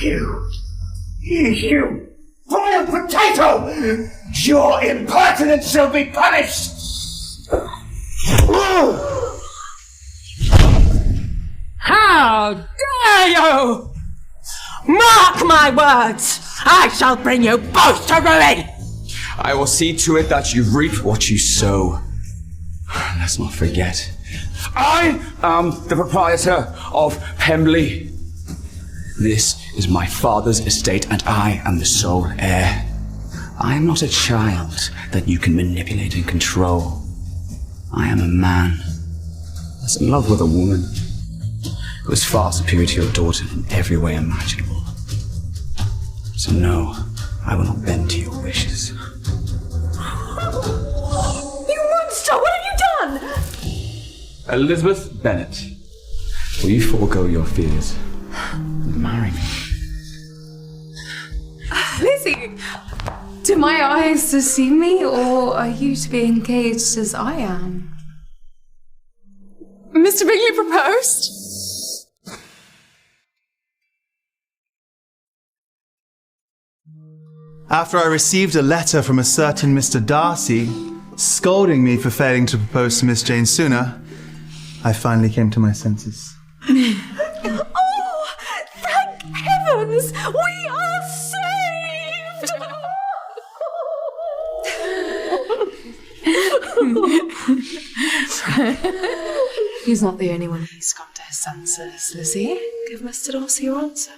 You vile potato! Your impertinence shall be punished! How dare you! Mark my words! I shall bring you both to ruin! I will see to it that you reap what you sow. Let's not forget, I am the proprietor of Pemberley. This is my father's estate, and I am the sole heir. I am not a child that you can manipulate and control. I am a man that's in love with a woman who is far superior to your daughter in every way imaginable. So no, I will not bend to your wishes. You monster! What have you done? Elizabeth Bennet, will you forego your fears and marry me? Lizzie, do my eyes deceive me, or are you to be engaged as I am? Mr. Bingley proposed? After I received a letter from a certain Mr. Darcy scolding me for failing to propose to Miss Jane sooner, I finally came to my senses. Oh, thank heavens! We are saved! He's not the only one who's come to his senses, Lizzie. Give Mr. Darcy your answer.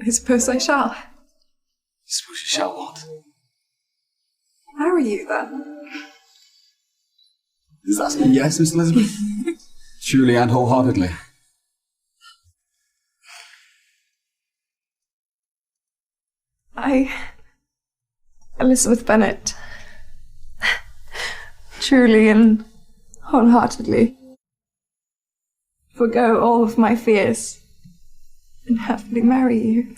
I suppose I shall. Suppose you shall what? Marry you, then. Is that a yes, Miss Elizabeth? Truly and wholeheartedly. Elizabeth Bennet, truly and wholeheartedly forgo all of my fears and happily marry you.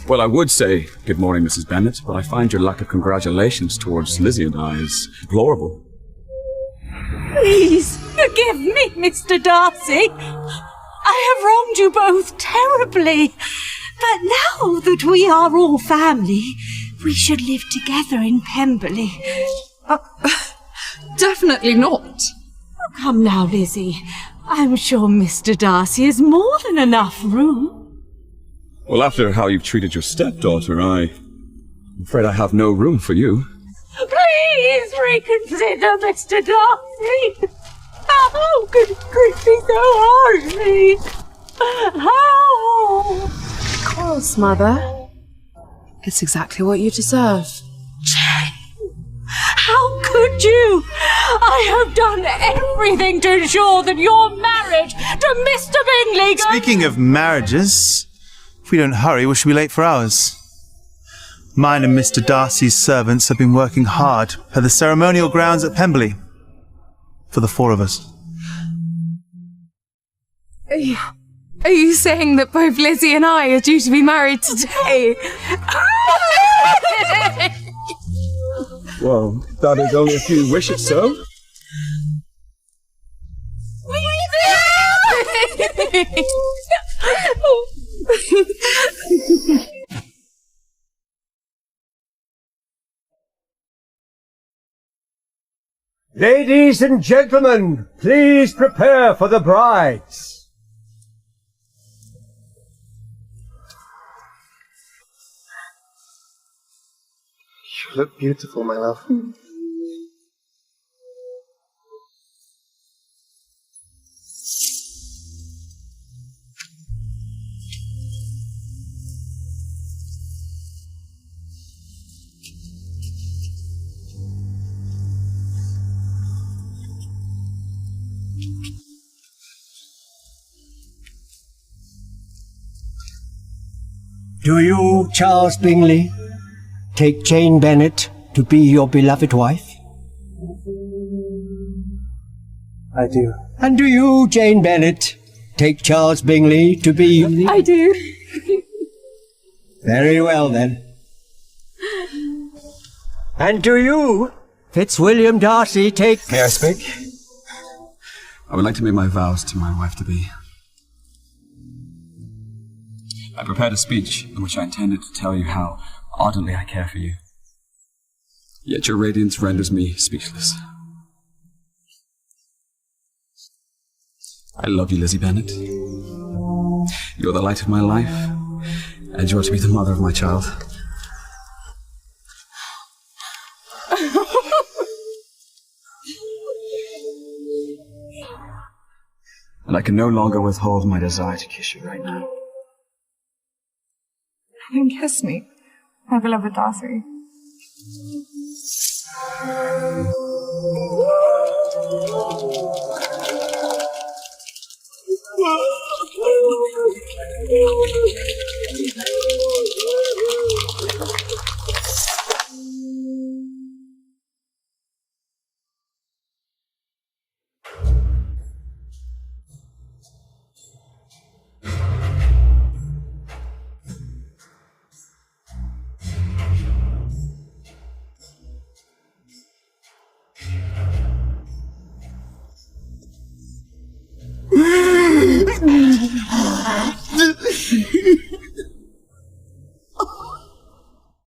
Well, I would say good morning, Mrs. Bennet, but I find your lack of congratulations towards Lizzie and I is deplorable. Please forgive me, Mr. Darcy. I have wronged you both terribly. But now that we are all family, we should live together in Pemberley. Definitely not. Oh, come now, Lizzie. I'm sure Mr. Darcy has more than enough room. Well, after how you've treated your stepdaughter, I'm afraid I have no room for you. Please reconsider, Mr. Darcy. How could you treat me so harshly? How? Of course, Mother. It's exactly what you deserve. Jane, how could you? I have done everything to ensure that your marriage to Mr. Bingley goes... Speaking of marriages, if we don't hurry, we shall be late for ours. Mine and Mr. Darcy's servants have been working hard at the ceremonial grounds at Pemberley. For the four of us. Are you saying that both Lizzie and I are due to be married today? Well, that is only if you wish it so. Ladies and gentlemen, please prepare for the brides. You look beautiful, my love. Do you, Charles Bingley, take Jane Bennet to be your beloved wife? I do. And do you, Jane Bennet, take Charles Bingley to be... I do. Very well, then. And do you, Fitzwilliam Darcy, take... May I speak? I would like to make my vows to my wife-to-be. I prepared a speech in which I intended to tell you how ardently I care for you. Yet your radiance renders me speechless. I love you, Lizzie Bennet. You're the light of my life, and you are to be the mother of my child. and I can no longer withhold my desire to kiss you right now. Then kiss me, my beloved Darcy.